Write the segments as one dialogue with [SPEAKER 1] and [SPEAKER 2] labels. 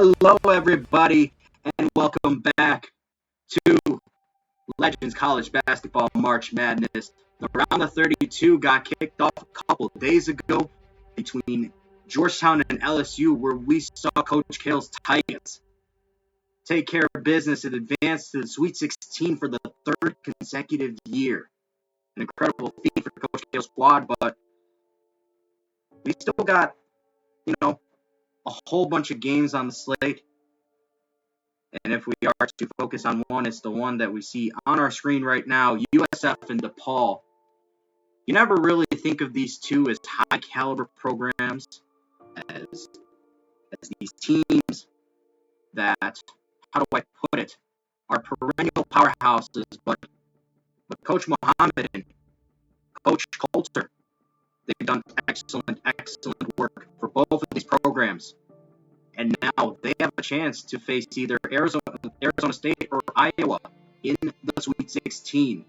[SPEAKER 1] Hello, everybody, and welcome back to Legends College Basketball March Madness. The round of 32 got kicked off a couple days ago between Georgetown and LSU, where we saw Coach Kale's Titans take care of business and advance to the Sweet 16 for the third consecutive year. An incredible feat for Coach Kale's squad, but we still got, a whole bunch of games on the slate. And if we are to focus on one, it's the one that we see on our screen right now, USF and Depaul. You never really think of these two as high-caliber programs, as these teams that, how do I put it, are perennial powerhouses. But Coach Muhammad and Coach Coulter, they've done excellent work for both of these programs. And now they have a chance to face either Arizona State or Iowa in the Sweet 16.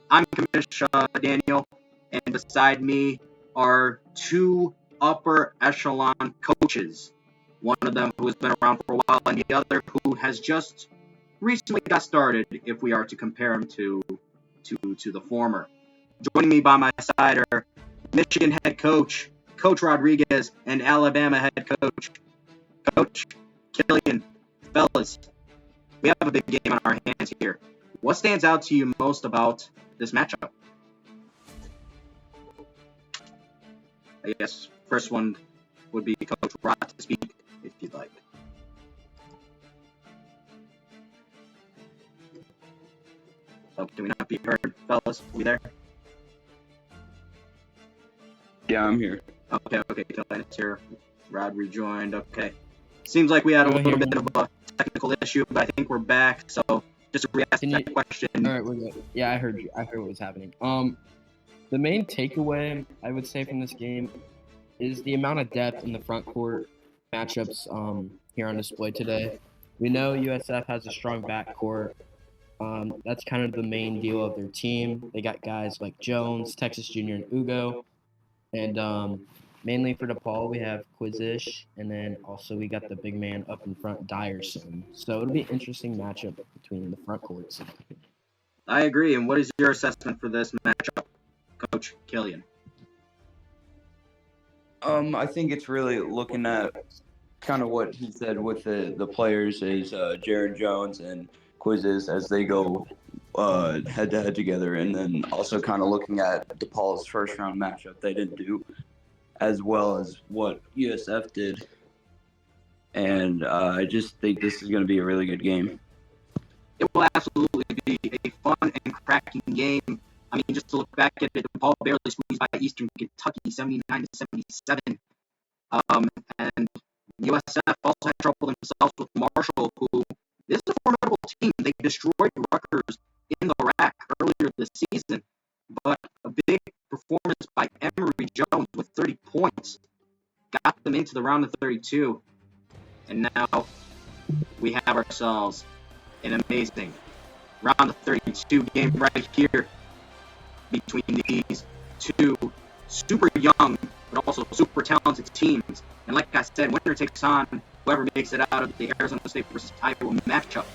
[SPEAKER 1] I'm Commissioner Daniel, and beside me are two upper echelon coaches. One of them who has been around for a while, and the other who has just recently got started, if we are to compare him to the former. Joining me by my side are Michigan head coach, Coach Rodriguez, and Alabama head coach, Coach Killian. Fellas, we have a big game on our hands here. What stands out to you most about this matchup? I guess first one would be Coach Rod to speak, if you'd like. Oh, can we not be heard, fellas? Are we there?
[SPEAKER 2] Yeah, I'm here.
[SPEAKER 1] Okay, Killian is here. Rod rejoined. Okay. Seems like we had a little bit of a technical issue, but I think we're back. So just to re-ask that question.
[SPEAKER 3] All right, we're good. Yeah, I heard you. I heard what was happening. The main takeaway I would say from this game is the amount of depth in the front court matchups here on display today. We know USF has a strong backcourt. That's kind of the main deal of their team. They got guys like Jones, Texas Jr., and Ugo, and mainly for DePaul, we have Quizish, and then also we got the big man up in front, Dyerson. So it'll be an interesting matchup between the front courts.
[SPEAKER 1] I agree. And what is your assessment for this matchup, Coach Killian?
[SPEAKER 2] I think it's really looking at kind of what he said with the players is Jared Jones and Quizzes as they go head-to-head together, and then also kind of looking at DePaul's first-round matchup. They didn't do as well as what USF did. And I just think this is going to be a really good game.
[SPEAKER 1] It will absolutely be a fun and cracking game. I mean, just to look back at it, DePaul barely squeezed by Eastern Kentucky 79-77. And USF also had trouble themselves with Marshall, who is a formidable team. They destroyed Rutgers in the rack earlier this season. But a big performance by Emory Jones with 30 points got them into the round of 32. And now we have ourselves an amazing round of 32 game right here between these two super young but also super talented teams. And like I said, winner takes on whoever makes it out of the Arizona State versus Iowa matchup.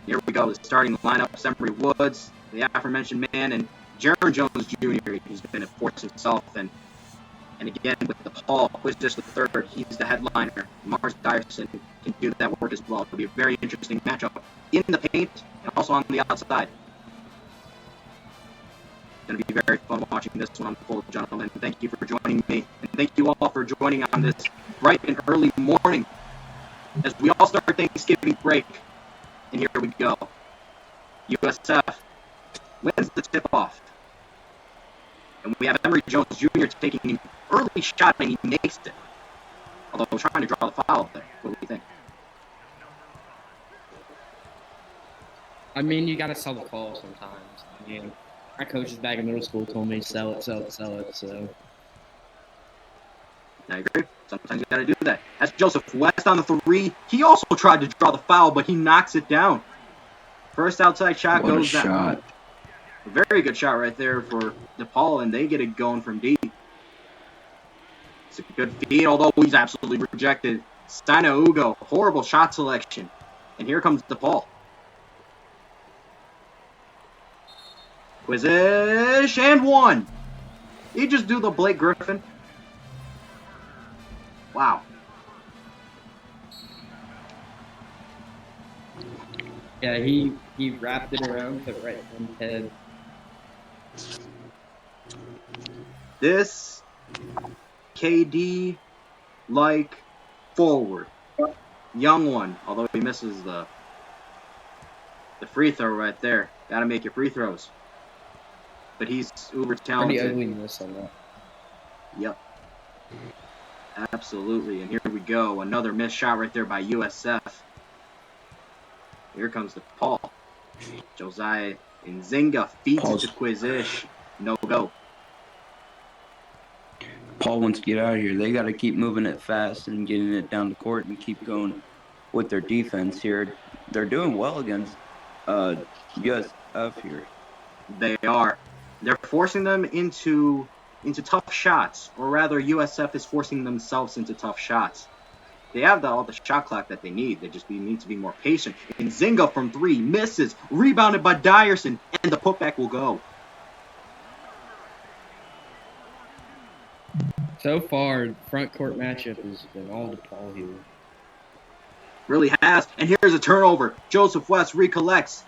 [SPEAKER 1] Here we go, the starting lineup: Emory Woods, the aforementioned man, and Jaron Jones Jr. He's been a force himself, and again with DePaul, Quizish the third, he's the headliner. Mars Dyerson can do that work as well. It'll be a very interesting matchup in the paint and also on the outside. It's going to be very fun watching this one unfold, gentlemen. Thank you for joining me, and thank you all for joining on this bright and early morning as we all start Thanksgiving break. And here we go. USF wins the tip-off. And we have Emory Jones Jr. taking an early shot, and he makes it. Although we're trying to draw the foul there. What do you think?
[SPEAKER 3] I mean, you got to sell the call sometimes. I mean, our coaches back in middle school told me sell it, so.
[SPEAKER 1] I agree. Sometimes you got to do that. That's Joseph West on the three. He also tried to draw the foul, but he knocks it down. First outside shot goes down. A very good shot right there for DePaul, and they get it going from deep. It's a Good feed, although he's absolutely rejected. Steina Ugo, horrible shot selection. And here comes Depaul. Quizish, and one. He just do the Blake Griffin. Wow.
[SPEAKER 3] Yeah, he wrapped it around the right head.
[SPEAKER 1] This KD like forward. Young one, although he misses the free throw right there. Gotta make your free throws. But he's uber talented.
[SPEAKER 3] Pretty ugly miss on that.
[SPEAKER 1] Yep. Absolutely. And here we go. Another missed shot right there by USF. Here comes Depaul. Josiah Nzinga feeds it to Quizish. No go.
[SPEAKER 2] Paul wants to get out of here. They got to keep moving it fast and getting it down the court and keep going with their defense here. They're doing well against USF here.
[SPEAKER 1] They are. They're forcing them into tough shots, or rather, USF is forcing themselves into tough shots. They have all the shot clock that they need. They just need to be more patient. And Nzinga from three misses, rebounded by Dyerson, and the putback will go.
[SPEAKER 3] So far, front court matchup has been all Depaul here.
[SPEAKER 1] Really has. And here's a turnover. Joseph West recollects,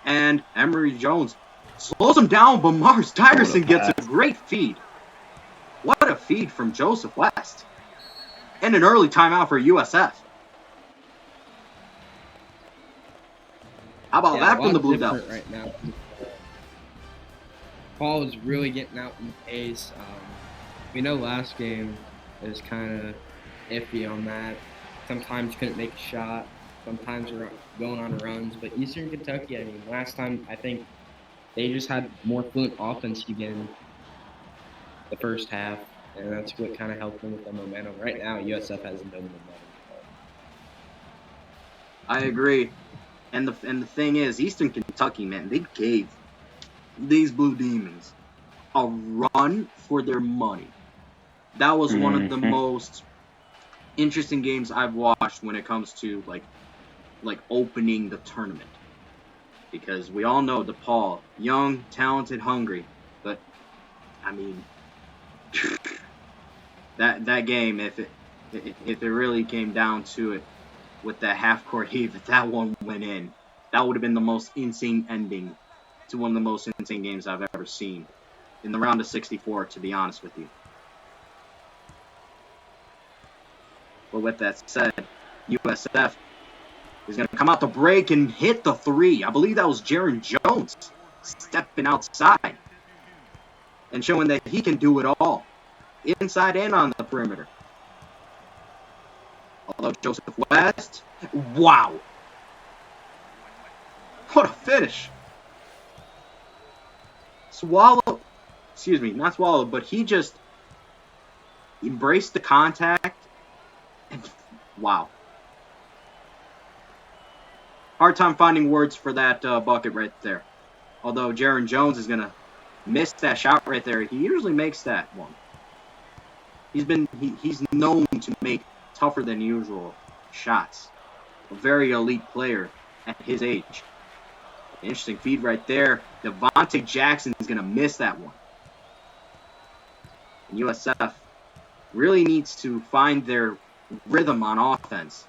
[SPEAKER 1] and Emory Jones slows him down, but Mars Dyerson gets a great feed. What a feed from Joseph West. And an early timeout for USF. How about that from the Blue Devils?
[SPEAKER 3] Right now, Paul is really getting out in the pace. We know last game is kind of iffy on that. Sometimes couldn't make a shot. Sometimes we're going on runs. But Eastern Kentucky, I mean, last time I think they just had more fluent offense again the first half. And that's what kind of helped them with the momentum. Right now, USF has no momentum.
[SPEAKER 1] I agree. And the thing is, Eastern Kentucky, man, they gave these Blue Demons a run for their money. That was one of the most interesting games I've watched when it comes to like opening the tournament. Because we all know DePaul, young, talented, hungry, but I mean that game, if it really came down to it, with that half-court heave, if that one went in, that would have been the most insane ending to one of the most insane games I've ever seen in the round of 64, to be honest with you. But with that said, USF is going to come out the break and hit the three. I believe that was Jaron Jones stepping outside and showing that he can do it all, inside and on the perimeter. Although Joseph West, wow. What a finish. Not swallow, but he just embraced the contact. And wow. Hard time finding words for that bucket right there. Although Jaron Jones is going to miss that shot right there. He usually makes that one. He's known to make tougher than usual shots. A very elite player at his age. Interesting feed right there. Devontae Jackson is going to miss that one. And USF really needs to find their rhythm on offense,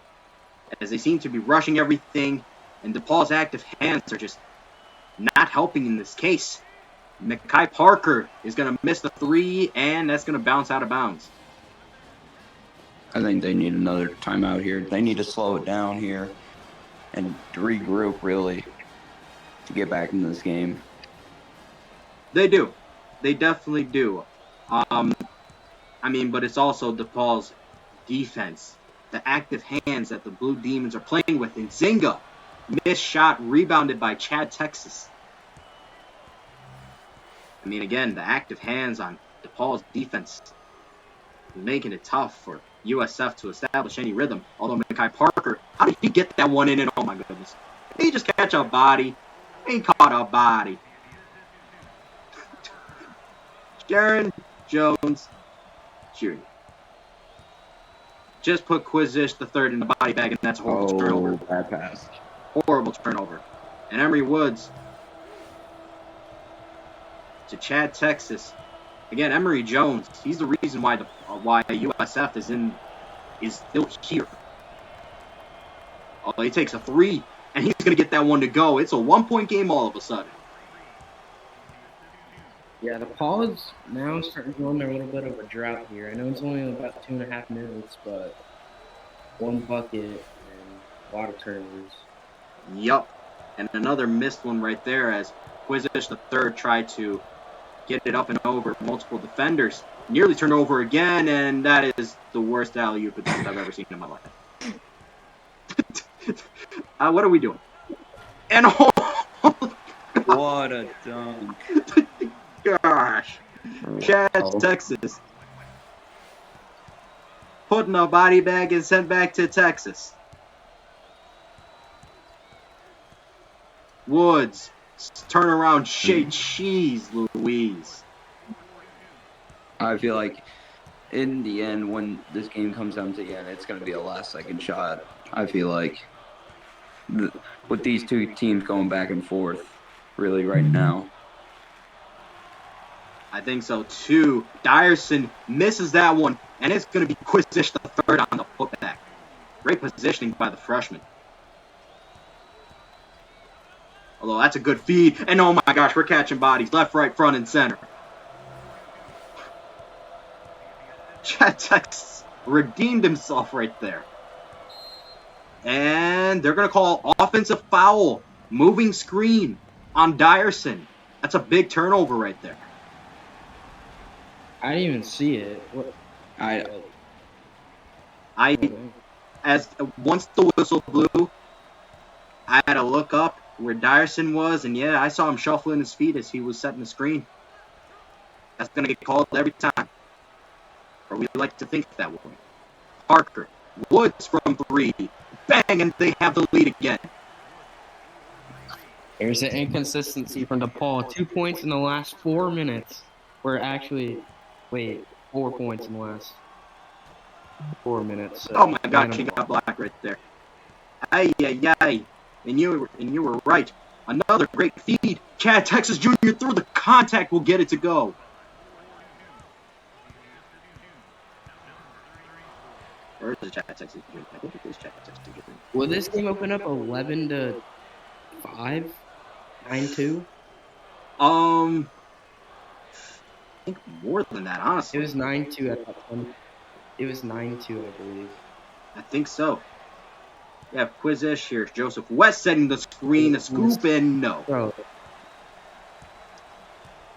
[SPEAKER 1] as they seem to be rushing everything, and DePaul's active hands are just not helping in this case. Mekhi Parker is going to miss the three, and that's going to bounce out of bounds.
[SPEAKER 2] I think they need another timeout here. They need to slow it down here and regroup, really, to get back into this game.
[SPEAKER 1] They do. They definitely do. But it's also DePaul's defense. The active hands that the Blue Demons are playing with. And Nzinga, missed shot, rebounded by Chad Texas. Again, the active hands on DePaul's defense, making it tough for USF to establish any rhythm. Although Mekhi Parker, how did he get that one in? And oh my goodness, he just catch a body. He caught a body. Jaron Jones Jr. just put Quizish the third in the body bag, and that's a horrible turnover.
[SPEAKER 2] Bad pass.
[SPEAKER 1] Horrible turnover. And Emory Woods to Chad Texas. Again, Emory Jones, he's the reason why USF is still here. Oh, he takes a 3, and he's going to get that one to go. It's a 1-point game all of a sudden.
[SPEAKER 3] Yeah, Depaul is now starting to go under a little bit of a drought here. I know it's only about 2.5 minutes, but 1 bucket and a lot of turnovers.
[SPEAKER 1] Yup. And another missed one right there as Quizish the third tried to get it up and over multiple defenders. Nearly turned over again, and that is the worst alley-oop attempt I've ever seen in my life. What are we doing? And
[SPEAKER 2] What a dunk.
[SPEAKER 1] Gosh. Chad, Texas. Put in a body bag and sent back to Texas. Woods. Turn around, shake cheese, Louise.
[SPEAKER 2] I feel like in the end, when this game comes down to the end, it's going to be a last-second shot. I feel like with these two teams going back and forth really right now.
[SPEAKER 1] I think so, too. Dyerson misses that one, and it's going to be Quizish the third on the putback. Great positioning by the freshman. Although that's a good feed, and oh my gosh, we're catching bodies left, right, front, and center. Chad Texas redeemed himself right there. And they're going to call offensive foul, moving screen on Dyerson. That's a big turnover right there.
[SPEAKER 3] I didn't even see it. What?
[SPEAKER 1] Once the whistle blew, I had to look up where Dyerson was, and yeah, I saw him shuffling his feet as he was setting the screen. That's going to get called every time. Or we like to think that way. Parker, Woods from 3, bang, and they have the lead again.
[SPEAKER 3] There's an inconsistency from Depaul. 2 points in the last 4 minutes. 4 points in the last 4 minutes.
[SPEAKER 1] Oh my gosh, he got black right there. Ay. And you were right. Another great feed. Chad Texas Jr. through the contact will get it to go. Where is Chad Texas Jr.? I think it is Chad Texas Jr.
[SPEAKER 3] Will this game open up 11-5? 9-2?
[SPEAKER 1] I think more than that, honestly.
[SPEAKER 3] It was 9-2 at that point. It was 9-2, I believe.
[SPEAKER 1] I think so. We have Quizish here. Joseph West setting the screen, the scoop, and no.
[SPEAKER 3] Bro.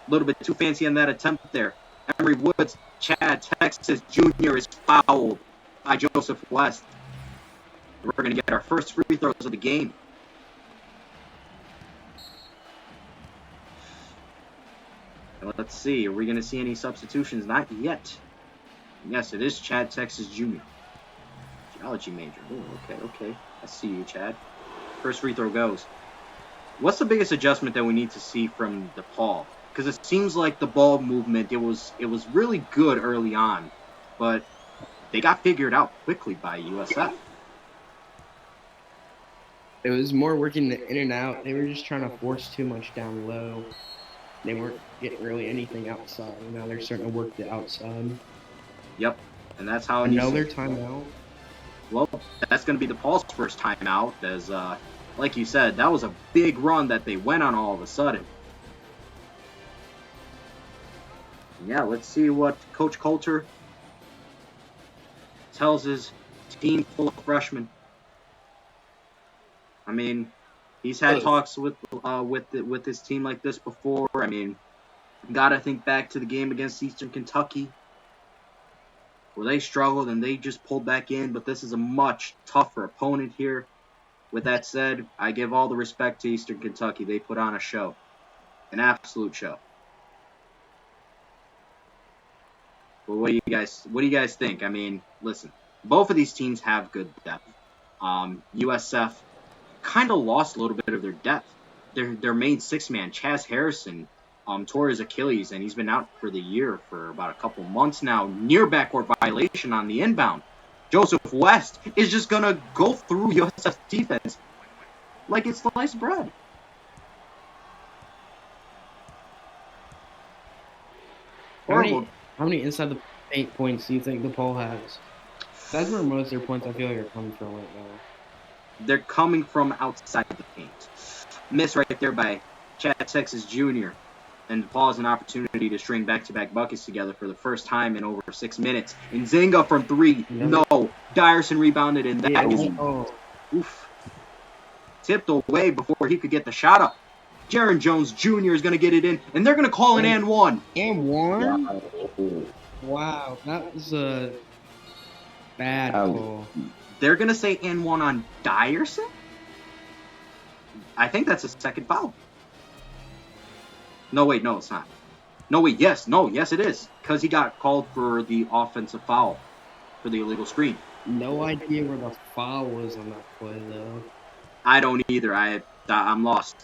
[SPEAKER 1] A little bit too fancy on that attempt there. Emory Woods, Chad Texas Jr. is fouled by Joseph West. We're going to get our first free throws of the game. Let's see. Are we going to see any substitutions? Not yet. Yes, it is Chad Texas Jr. Geology major. Ooh, okay. I see you, Chad. First free throw goes. What's the biggest adjustment that we need to see from Depaul? Because it seems like the ball movement, it was really good early on, but they got figured out quickly by USF.
[SPEAKER 3] It was more working the in and out. They were just trying to force too much down low. They weren't getting really anything outside. Now they're starting to work the outside.
[SPEAKER 1] Yep, and that's how
[SPEAKER 3] another timeout.
[SPEAKER 1] Well, that's going to be Depaul's first timeout, as like you said, that was a big run that they went on all of a sudden. Yeah, let's see what Coach Coulter tells his team full of freshmen. I mean, he's had talks with his team like this before. I mean, gotta think back to the game against Eastern Kentucky, where they struggled and they just pulled back in. But this is a much tougher opponent here. With that said, I give all the respect to Eastern Kentucky. They put on a show, an absolute show. But what do you guys think? I mean, listen, both of these teams have good depth. USF kind of lost a little bit of their depth. Their main six-man, Chaz Harrison, tore his Achilles, and he's been out for the year for about a couple months now. Near backcourt violation on the inbound. Joseph West is just going to go through USF's defense like it's sliced bread. Horrible.
[SPEAKER 3] How many inside the paint points do you think Depaul has? That's where most of their points I feel like are coming from right now.
[SPEAKER 1] They're coming from outside the paint. Miss right there by Chad Texas Jr. And DePaul has an opportunity to string back-to-back buckets together for the first time in over 6 minutes. And Zinga from three. No. Dyerson rebounded, and that is oof, tipped away before he could get the shot up. Jaron Jones Jr. is going to get it in, and they're going to call an and one.
[SPEAKER 3] And one? Wow, that was a bad call.
[SPEAKER 1] They're going to say and one on Dyerson? I think that's a second foul. No, wait, no, it's not. No, wait, yes, it is. Because he got called for the offensive foul for the illegal screen.
[SPEAKER 3] No idea where the foul was on that play, though.
[SPEAKER 1] I don't either. I'm lost.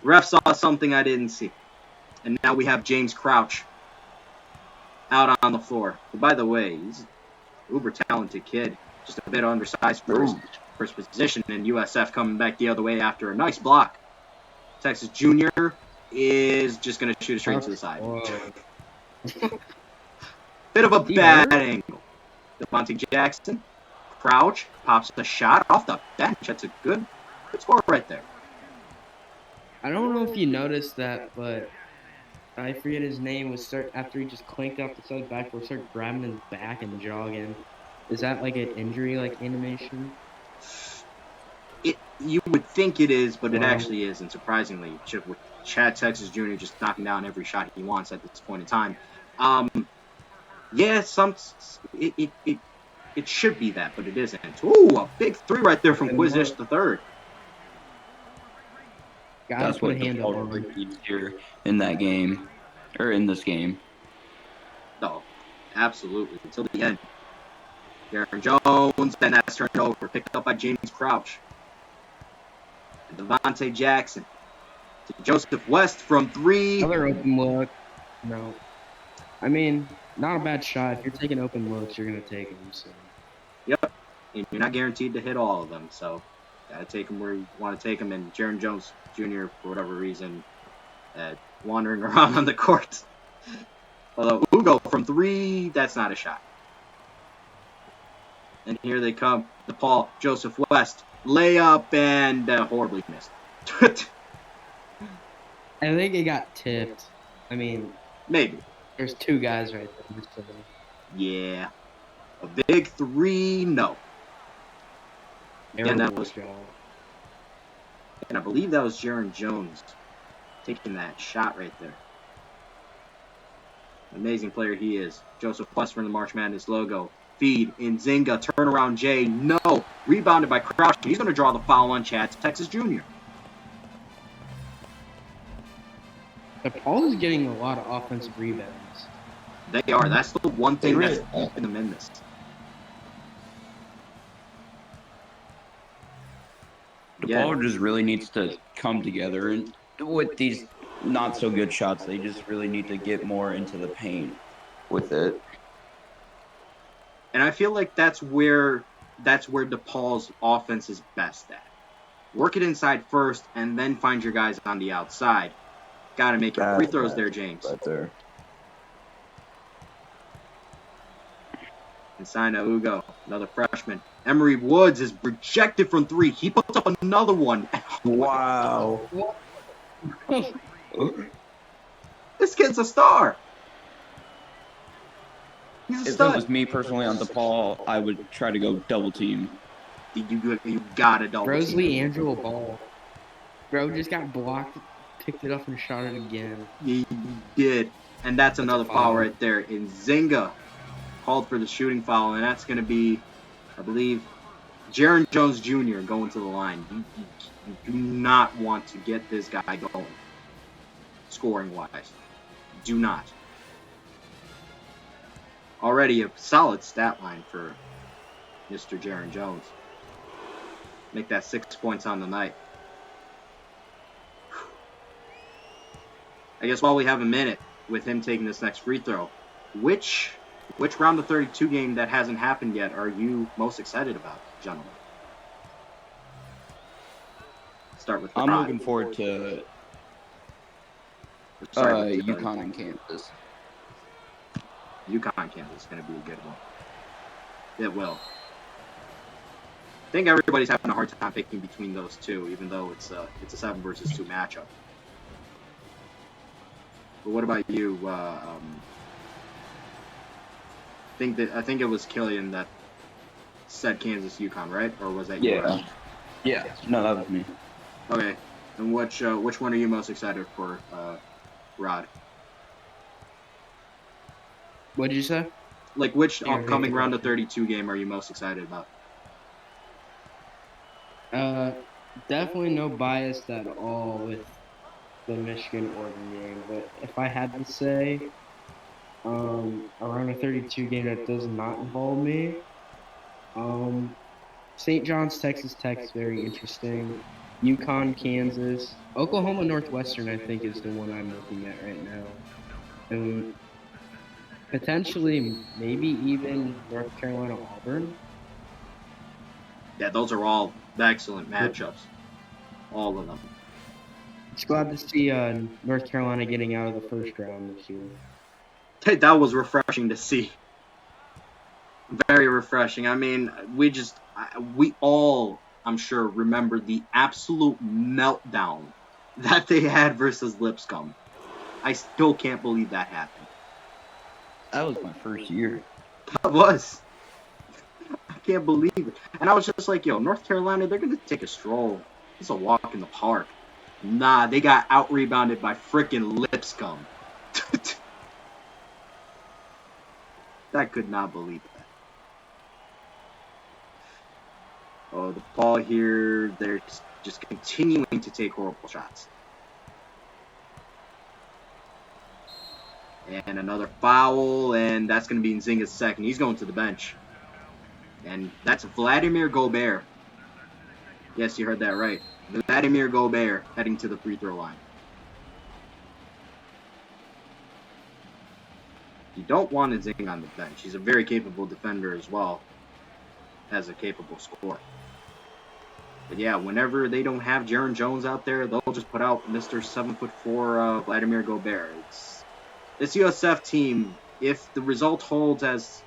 [SPEAKER 1] Ref saw something I didn't see. And now we have James Crouch out on the floor. But by the way, he's an uber talented kid. Just a bit undersized for his position. And USF coming back the other way after a nice block. Texas Jr. is just going to shoot it straight to the side. Bit of a bad angle. Devontae Jackson. Crouch pops the shot off the bench. That's a good score right there.
[SPEAKER 3] I don't know if you noticed that, but I forget his name. After he just clanked off the side backboard, started grabbing his back and jogging. Is that like an injury, like animation?
[SPEAKER 1] You would think it is, but it actually isn't. Surprisingly, with Chad Texas Jr. just knocking down every shot he wants at this point in time. It should be that, but it isn't. Ooh, a big three right there from Quizish the third.
[SPEAKER 2] That's what Depaul really needs here in that game, or in this game.
[SPEAKER 1] No, absolutely. Until the end. Jaron Jones, and that's turned over. Picked up by James Crouch. And Devontae Jackson. To Joseph West from three.
[SPEAKER 3] Another open look. No. I mean, not a bad shot. If you're taking open looks, you're going to take them. So.
[SPEAKER 1] Yep. And you're not guaranteed to hit all of them, so got to take them where you want to take them. And Jaron Jones Jr., for whatever reason, wandering around on the court. Although Ugo from three, that's not a shot. And here they come. DePaul, Joseph West, layup, and horribly missed.
[SPEAKER 3] I think it got tipped. I mean,
[SPEAKER 1] maybe.
[SPEAKER 3] There's two guys right there. So.
[SPEAKER 1] Yeah. A big three, no. And that was, and I believe that was Jaron Jones taking that shot right there. Amazing player he is. Joseph West from the March Madness logo. Feed in Zinga. Turnaround J. No. Rebounded by Crouch. He's going to draw the foul on Chad Texas Jr.
[SPEAKER 3] DePaul is getting a lot of offensive rebounds.
[SPEAKER 1] They are. That's the one thing that's keeping them in this.
[SPEAKER 2] DePaul just really needs to come together, and with these not so good shots, they just really need to get more into the paint with it.
[SPEAKER 1] And I feel like that's where DePaul's offense is best at. Work it inside first, and then find your guys on the outside. Got to make your free throws there, James.
[SPEAKER 2] Right there.
[SPEAKER 1] And Sina Ugo, another freshman. Emery Woods is rejected from three. He puts up another one.
[SPEAKER 2] Wow.
[SPEAKER 1] This kid's a star. He's a stud.
[SPEAKER 2] If it was me personally on DePaul, I would try to go double team.
[SPEAKER 1] You gotta double team.
[SPEAKER 3] Rosalie Angelo ball. Bro just got blocked, picked it up and shot it again.
[SPEAKER 1] He did. And that's another foul right there. And Zinga called for the shooting foul, and that's going to be, I believe, Jaron Jones Jr. going to the line. You do not want to get this guy going, scoring-wise. Do not. Already a solid stat line for Mr. Jaron Jones. Make that 6 points on the night. I guess while we have a minute with him taking this next free throw, which Which round of 32 game that hasn't happened yet are you most excited about, gentlemen? Start with
[SPEAKER 2] I'm
[SPEAKER 1] Rod.
[SPEAKER 2] looking forward to UConn and Kansas.
[SPEAKER 1] UConn Kansas is going to be a good one. It will. I think everybody's having a hard time picking between those two, even though it's a 7 versus 2 matchup. But what about you? I think it was Killian that said Kansas UConn, right? Or was that you?
[SPEAKER 2] Yeah. No, that was me.
[SPEAKER 1] Okay. And which one are you most excited for, Rod?
[SPEAKER 3] What did you say?
[SPEAKER 1] Like, which
[SPEAKER 3] Yeah,
[SPEAKER 1] upcoming
[SPEAKER 3] yeah.
[SPEAKER 1] round of 32 game are you most excited about?
[SPEAKER 3] Definitely no bias at all with the Michigan-Oregon game, but if I had to say, around a 32 game that does not involve me, St. John's, Texas Tech is very interesting. UConn, Kansas, Oklahoma Northwestern, I think is the one I'm looking at right now, and potentially maybe even North Carolina, Auburn.
[SPEAKER 1] Yeah, those are all excellent matchups. All of them.
[SPEAKER 3] It's glad to see North Carolina getting out of the first round this year.
[SPEAKER 1] That was refreshing to see. Very refreshing. I mean, we all, I'm sure, remember the absolute meltdown that they had versus Lipscomb. I still can't believe that happened.
[SPEAKER 2] That was my first year.
[SPEAKER 1] That was. I can't believe it. And I was just like, yo, North Carolina, they're going to take a stroll. It's a walk in the park. Nah, they got out-rebounded by freaking Lipscomb. I could not believe that. Oh, the ball here, they're just continuing to take horrible shots. And another foul, and that's going to be Nzinga's second. He's going to the bench. And that's Vladimir Gobert. Yes, you heard that right. Vladimir Gobert heading to the free throw line. You don't want Nzinga on the bench. He's a very capable defender as well as a capable scorer. But yeah, whenever they don't have Jaron Jones out there, they'll just put out Mr. 7'4" Vladimir Gobert. This USF team, if the result holds as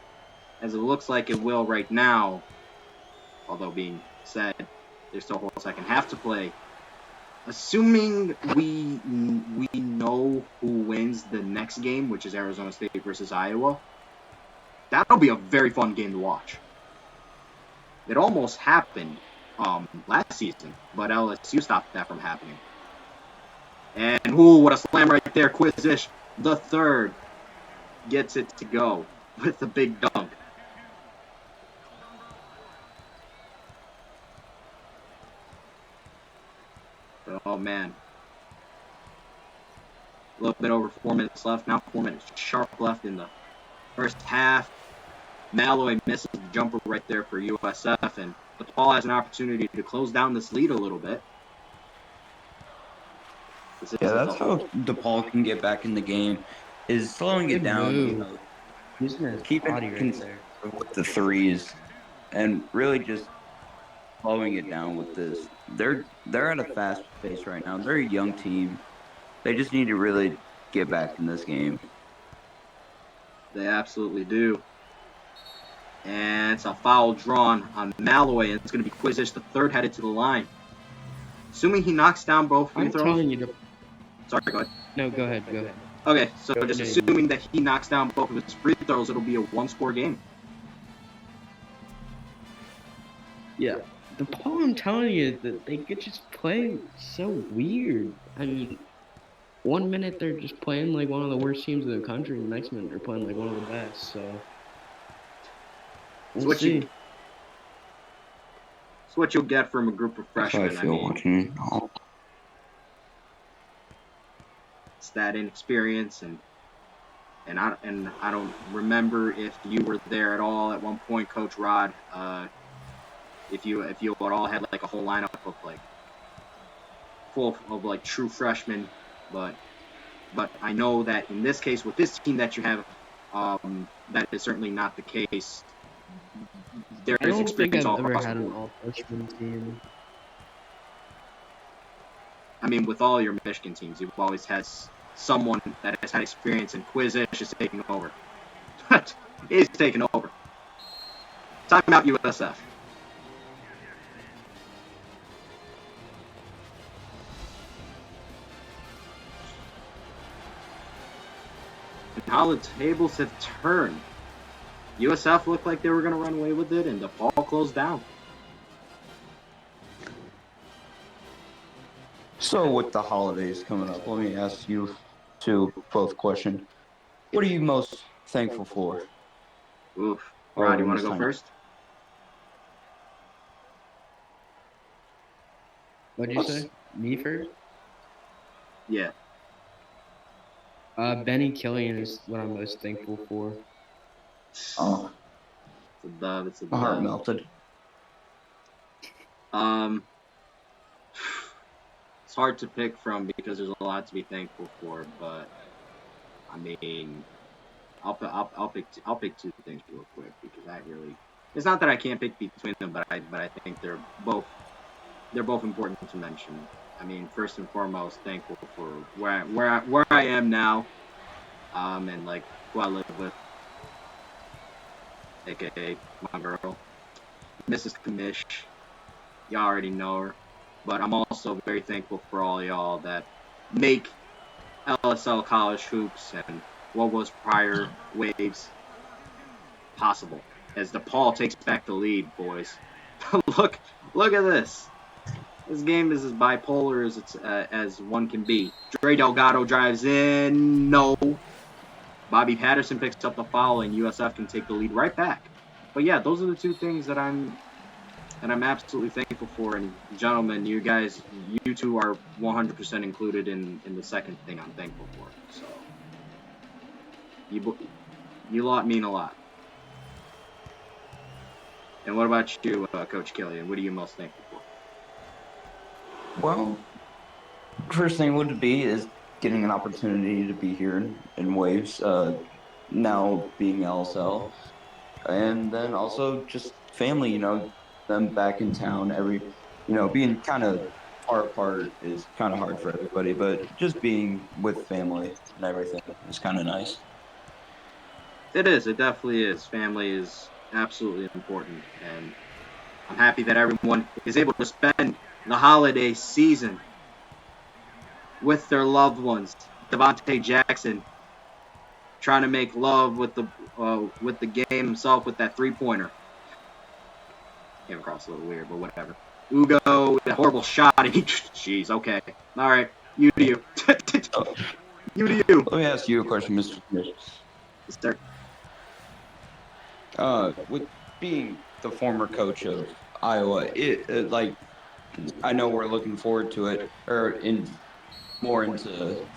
[SPEAKER 1] it looks like it will right now, although being said, there's still a whole second half to play. Assuming we know who wins the next game, which is Arizona State versus Iowa, that'll be a very fun game to watch. It almost happened last season, but LSU stopped that from happening. And what a slam right there. Quizish, the third, gets it to go with the big dunk. Oh, man. A little bit over 4 minutes left. Now 4 minutes sharp left in the first half. Malloy misses the jumper right there for USF, and Depaul has an opportunity to close down this lead a little bit.
[SPEAKER 2] Yeah, that's how DePaul can get back in the game, is slowing it down, keeping consistent with the threes, and really just slowing it down with this. They're at a fast pace right now. They're a young team. They just need to really get back in this game.
[SPEAKER 1] They absolutely do. And it's a foul drawn on Malloy, and it's going to be Quizish, the third, headed to the line. Assuming he knocks down both free throws.
[SPEAKER 3] I'm telling you to.
[SPEAKER 1] Sorry, go ahead.
[SPEAKER 3] No, go ahead.
[SPEAKER 1] Okay, so just assuming that he knocks down both of his free throws, it'll be a one-score game.
[SPEAKER 3] Yeah. DePaul, I'm telling you, that they could just play so weird. I mean, 1 minute they're just playing like one of the worst teams in the country, and the next minute they're playing like one of the best. So we'll see.
[SPEAKER 1] It's what you'll get from a group of freshmen.
[SPEAKER 2] That's how I feel watching it.
[SPEAKER 1] It's that inexperience, and I don't remember if you were there at all at one point, Coach Rod. If you at all had like a whole lineup of like full of like true freshmen, but I know that in this case with this team that you have, That is certainly not the case. There
[SPEAKER 3] I
[SPEAKER 1] is
[SPEAKER 3] don't think
[SPEAKER 1] experience
[SPEAKER 3] I've
[SPEAKER 1] all
[SPEAKER 3] ever
[SPEAKER 1] across
[SPEAKER 3] had
[SPEAKER 1] the
[SPEAKER 3] an
[SPEAKER 1] board.
[SPEAKER 3] all-freshman team.
[SPEAKER 1] I mean, with all your Michigan teams, you've always had someone that has had experience, and Quizish is taking over. He's taking over. Timeout USF. And how the tables have turned. USF looked like they were going to run away with it, and Depaul closed down.
[SPEAKER 2] So with the holidays coming up, let me ask you two both question. What are you most thankful for
[SPEAKER 1] Oof. Rod, you
[SPEAKER 2] around
[SPEAKER 1] want to
[SPEAKER 2] this
[SPEAKER 1] go
[SPEAKER 2] time?
[SPEAKER 1] first?
[SPEAKER 3] What'd you say? Me first?
[SPEAKER 1] Yeah.
[SPEAKER 3] Benny Killian is what I'm most thankful for.
[SPEAKER 2] Oh,
[SPEAKER 1] It's a dub. It's a
[SPEAKER 2] my heart
[SPEAKER 1] dub.
[SPEAKER 2] melted.
[SPEAKER 1] It's hard to pick from because there's a lot to be thankful for, but I mean, I'll pick two things real quick because I really. It's not that I can't pick between them, but I think they're both important to mention. I mean, first and foremost, thankful for where I am now, and like who I live with, aka my girl, Mrs. Kamish. Y'all already know her, but I'm also very thankful for all y'all that make LSL college hoops and what was prior waves possible. As DePaul takes back the lead, boys. look at this. This game is as bipolar as one can be. Dre Delgado drives in. No. Bobby Patterson picks up the foul, and USF can take the lead right back. But yeah, those are the two things that I'm absolutely thankful for. And gentlemen, you guys, you two are 100% included in the second thing I'm thankful for. So you lot mean a lot. And what about you, Coach Killian? What are you most thankful for?
[SPEAKER 2] Well, first thing would be is getting an opportunity to be here in Waves, now being LSL, and then also just family. Them back in town. Being kind of far apart is kind of hard for everybody, but just being with family and everything is kind of nice.
[SPEAKER 1] It is. It definitely is. Family is absolutely important, and I'm happy that everyone is able to spend the holiday season with their loved ones. Devontae Jackson trying to make love with the game himself with that 3-pointer. Came across a little weird, but whatever. Ugo, that horrible shot. Jeez, okay. All right. You do you.
[SPEAKER 2] Oh,
[SPEAKER 1] You do you.
[SPEAKER 2] let me ask you a question, Mr. Smith.
[SPEAKER 1] Start.
[SPEAKER 2] With being the former coach of Iowa, like I know we're looking forward to it, or more into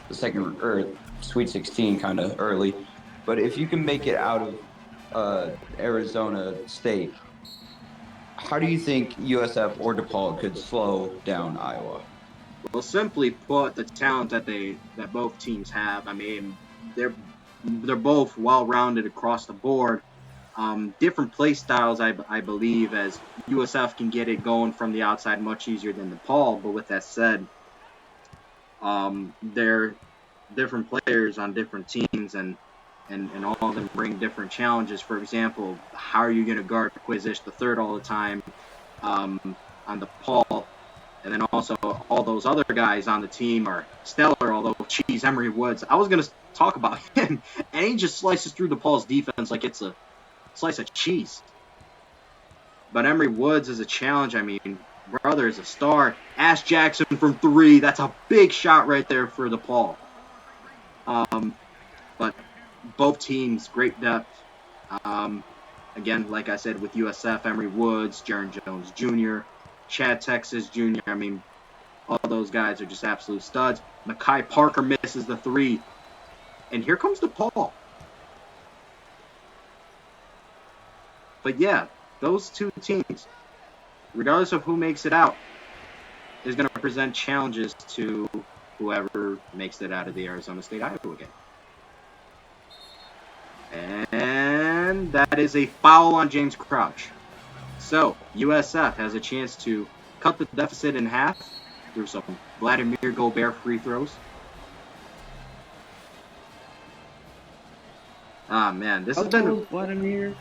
[SPEAKER 2] the second or Sweet 16 kind of early. But if you can make it out of Arizona State, how do you think USF or DePaul could slow down Iowa?
[SPEAKER 1] Well, simply put, the talent that both teams have. I mean, they're both well-rounded across the board. Different play styles, I believe, as USF can get it going from the outside much easier than DePaul. But with that said, they're different players on different teams, and all of them bring different challenges. For example, how are you going to guard Quizish the third all the time on DePaul? And then also all those other guys on the team are stellar, although, geez, Emery Woods. I was going to talk about him, and he just slices through DePaul's defense like it's a slice of cheese. But Emery Woods is a challenge. I mean, brother is a star. Ash Jackson from 3. That's a big shot right there for DePaul. But both teams, great depth. Um, again, like I said, with USF, Emery Woods, Jaron Jones Jr., Chad Texas Jr. I mean, all those guys are just absolute studs. Makai Parker misses the 3. And here comes DePaul. But yeah, those two teams, regardless of who makes it out, is going to present challenges to whoever makes it out of the Arizona State Iowa game. And that is a foul on James Crouch. So, USF has a chance to cut the deficit in half through some Vladimir Gobert free throws. Ah, man, this
[SPEAKER 3] How
[SPEAKER 1] has
[SPEAKER 3] tall
[SPEAKER 1] been...
[SPEAKER 3] is Vladimir?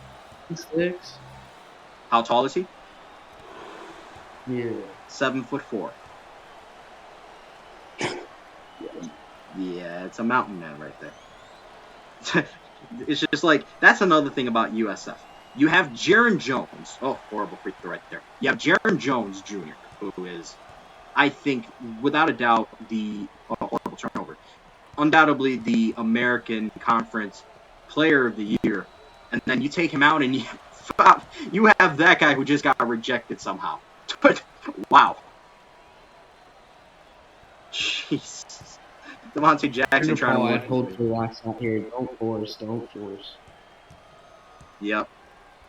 [SPEAKER 3] 6?
[SPEAKER 1] How tall is he?
[SPEAKER 3] Yeah.
[SPEAKER 1] 7'4". Yeah, it's a mountain man right there. It's just like, that's another thing about USF. You have Jaron Jones. Oh, horrible free throw right there. You have Jaron Jones Jr., who is, I think, without a doubt, the horrible turnover. Undoubtedly the American Conference Player of the Year. And then you take him out and you have that guy who just got rejected somehow. Wow. Jesus. Devontae Jackson trying to
[SPEAKER 3] Depaul,
[SPEAKER 1] work
[SPEAKER 3] I
[SPEAKER 1] his
[SPEAKER 3] told
[SPEAKER 1] way.
[SPEAKER 3] you last out here, don't force.
[SPEAKER 1] Yep.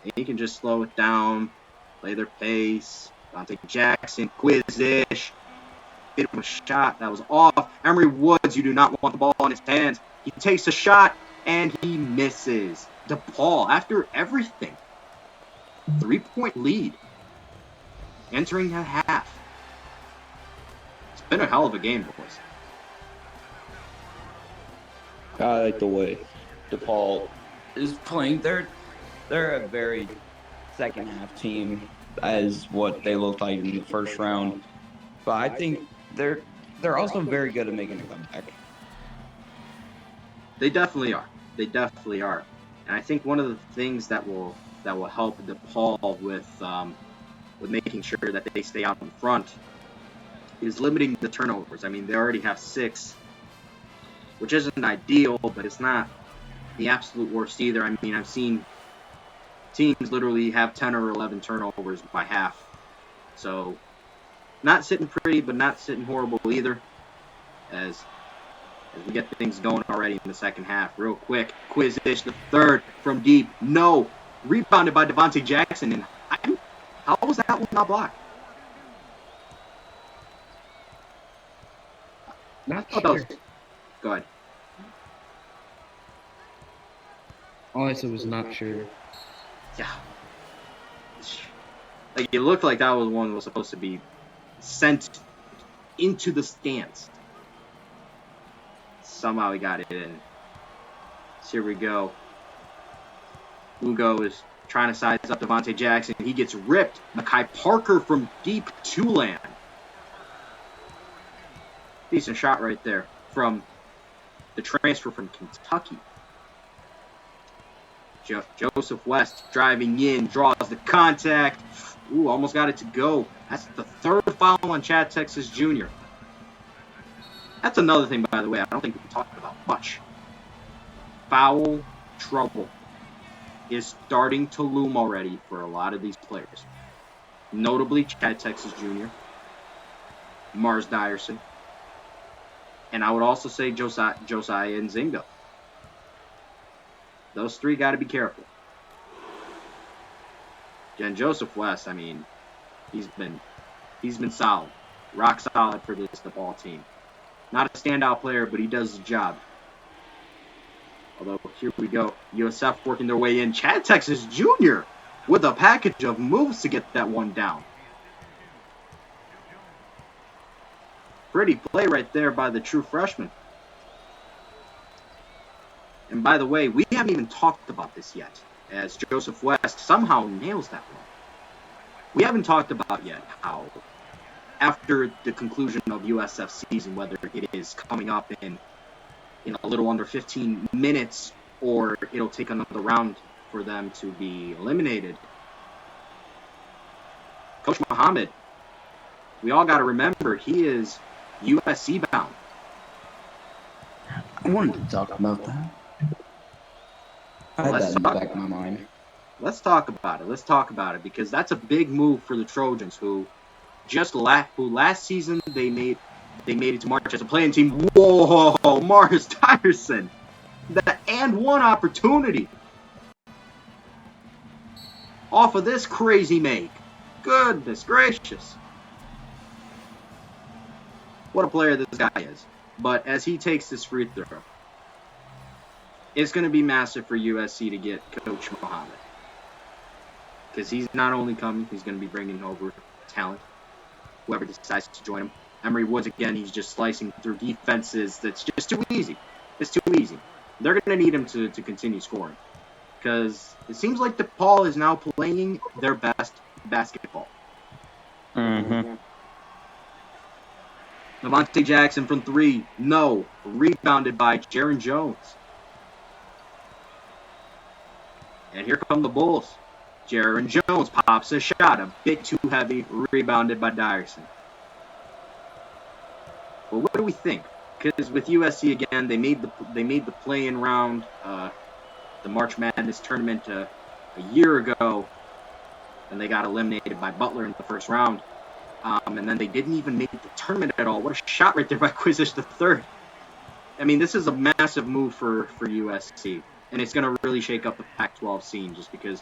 [SPEAKER 1] And he can just slow it down, play their pace. Devontae Jackson, Quiz-ish. Hit him a shot that was off. Emory Woods, you do not want the ball in his hands. He takes a shot, and he misses. Depaul, after everything, 3-point lead. Entering that half. It's been a hell of a game, boys.
[SPEAKER 2] I like the way DePaul is playing. They're a very second half team as what they looked like in the first round. But I think they're also very good at making a comeback.
[SPEAKER 1] They definitely are. They definitely are. And I think one of the things that will help DePaul with making sure that they stay out in front is limiting the turnovers. I mean, they already have 6, which isn't ideal, but it's not the absolute worst either. I mean, I've seen teams literally have 10 or 11 turnovers by half. So, not sitting pretty, but not sitting horrible either. As we get things going already in the second half. Real quick, Quiz-ish, the third from deep. No. Rebounded by Devontae Jackson. And how was that one not blocked?
[SPEAKER 3] Not
[SPEAKER 1] Oh,
[SPEAKER 3] sure.
[SPEAKER 1] go ahead.
[SPEAKER 3] All I said was not sure.
[SPEAKER 1] Yeah. Like, it looked like that was one that was supposed to be sent into the stands. Somehow he got it in. So here we go. Ugo is trying to size up Devontae Jackson. He gets ripped. Mekhi Parker from deep two-land. Decent shot right there from the transfer from Kentucky. Joseph West driving in, draws the contact. Ooh, almost got it to go. That's the third foul on Chad Texas Jr. That's another thing, by the way, I don't think we talked about much. Foul trouble is starting to loom already for a lot of these players. Notably, Chad Texas Jr., Mars Dyerson, and I would also say Josiah Nzinga. Those 3 got to be careful. And Joseph West, I mean, he's been solid, rock solid for this DePaul team. Not a standout player, but he does the job. Although, here we go. USF working their way in. Chad Texas Jr. with a package of moves to get that one down. Pretty play right there by the true freshman. And by the way, we haven't even talked about this yet, as Joseph West somehow nails that one. We haven't talked about yet how, after the conclusion of USF season, whether it is coming up in a little under 15 minutes or it'll take another round for them to be eliminated. Coach Muhammad, we all got to remember, he is USC bound.
[SPEAKER 2] I wanted to talk about that. I had that in the back of my mind.
[SPEAKER 1] Let's talk about it because that's a big move for the Trojans, who last season they made it to March as a playing team. Whoa, Mars Dyerson, the and one opportunity off of this crazy make. Goodness gracious, what a player this guy is! But as he takes this free throw, it's going to be massive for USC to get Coach Mohammed. Because he's not only coming, he's going to be bringing over talent, whoever decides to join him. Emory Woods, again, he's just slicing through defenses that's just too easy. It's too easy. They're going to need him to continue scoring. Because it seems like Depaul is now playing their best basketball.
[SPEAKER 2] Mm-hmm.
[SPEAKER 1] Levante Jackson from 3. No. Rebounded by Jaron Jones. And here come the Bulls. Jaron Jones pops a shot. A bit too heavy. Rebounded by Dyerson. Well, what do we think? Because with USC, again, they made the play-in round, the March Madness tournament a year ago. And they got eliminated by Butler in the first round. And then they didn't even make the tournament at all. What a shot right there by Quizish III. I mean, this is a massive move for USC. And it's going to really shake up the Pac-12 scene just because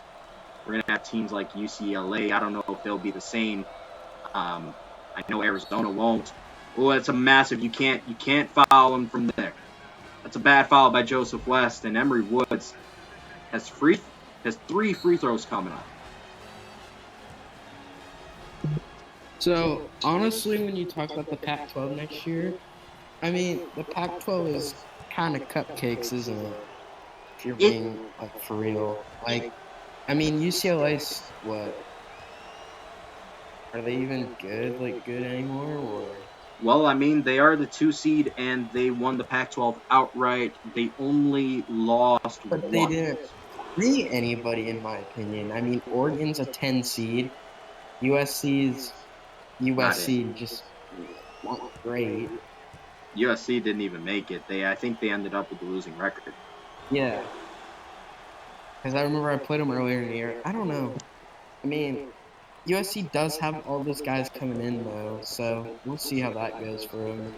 [SPEAKER 1] we're going to have teams like UCLA. I don't know if they'll be the same. I know Arizona won't. Oh, that's a massive. You can't foul him from there. That's a bad foul by Joseph West. And Emory Woods has 3 free throws coming up.
[SPEAKER 3] So, honestly, when you talk about the Pac-12 next year, I mean, the Pac-12 is kind of cupcakes, isn't it? If you're being, like, for real. Like, I mean, UCLA's, what? Are they even good, like, good anymore, or?
[SPEAKER 1] Well, I mean, they are the 2 seed, and they won the Pac-12 outright. They only lost
[SPEAKER 3] But
[SPEAKER 1] once.
[SPEAKER 3] they didn't beat anybody, in my opinion. I mean, Oregon's a 10 seed. USC's USC just not great.
[SPEAKER 1] USC didn't even make it. I think they ended up with a losing record.
[SPEAKER 3] Yeah. Because I remember I played them earlier in the year. I don't know. I mean, USC does have all those guys coming in, though, so we'll see how that goes for them.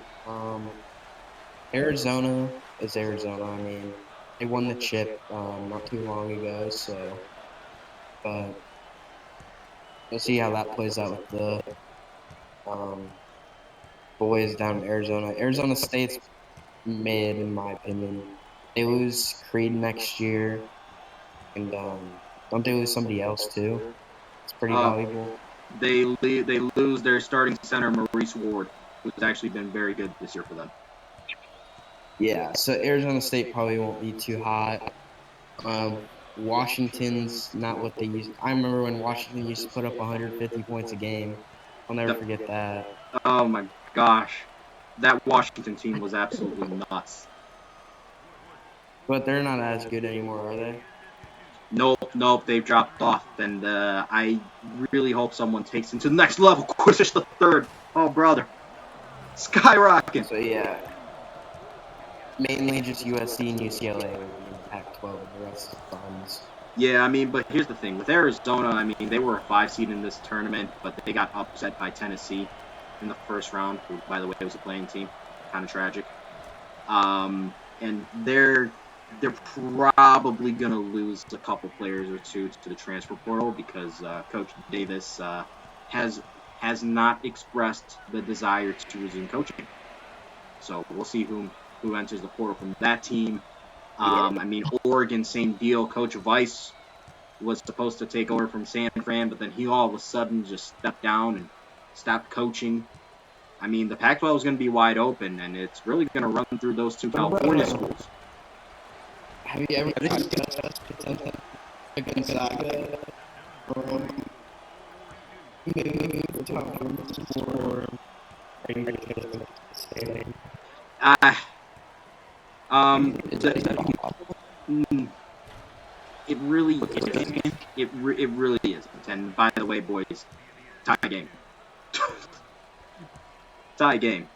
[SPEAKER 3] Arizona is Arizona. I mean, they won the chip not too long ago, so. But we'll see how that plays out with the boys down in Arizona. Arizona State's mid, in my opinion. They lose Creed next year, and don't they lose somebody else too? It's pretty valuable.
[SPEAKER 1] They lose their starting center, Maurice Ward, who's actually been very good this year for them.
[SPEAKER 3] Yeah, so Arizona State probably won't be too hot. Washington's not what they used. I remember when Washington used to put up 150 points a game. I'll never forget that.
[SPEAKER 1] Oh my gosh, that Washington team was absolutely nuts.
[SPEAKER 3] But they're not as good anymore, are they?
[SPEAKER 1] Nope, they've dropped off, and I really hope someone takes him to the next level. Quizish the third, oh brother, skyrocketing.
[SPEAKER 3] So yeah, mainly just USC and UCLA would be in the Pac-12, and the rest is bums.
[SPEAKER 1] Yeah, I mean, but here's the thing. With Arizona, I mean, they were a 5 seed in this tournament, but they got upset by Tennessee in the first round, who, by the way, was a playing team. Kind of tragic. And they're probably going to lose a couple players or two to the transfer portal because Coach Davis has not expressed the desire to resume coaching. So we'll see who enters the portal from that team. I mean, Oregon, same deal. Coach Weiss was supposed to take over from San Fran, but then he all of a sudden just stepped down and stopped coaching. I mean, the Pac-12 is going to be wide open, and it's really going to run through those 2 California schools.
[SPEAKER 3] Have you ever discussed Gonzaga? Maybe the top for
[SPEAKER 1] It really is. It really isn't. And by the way, boys, tie game. Tie game.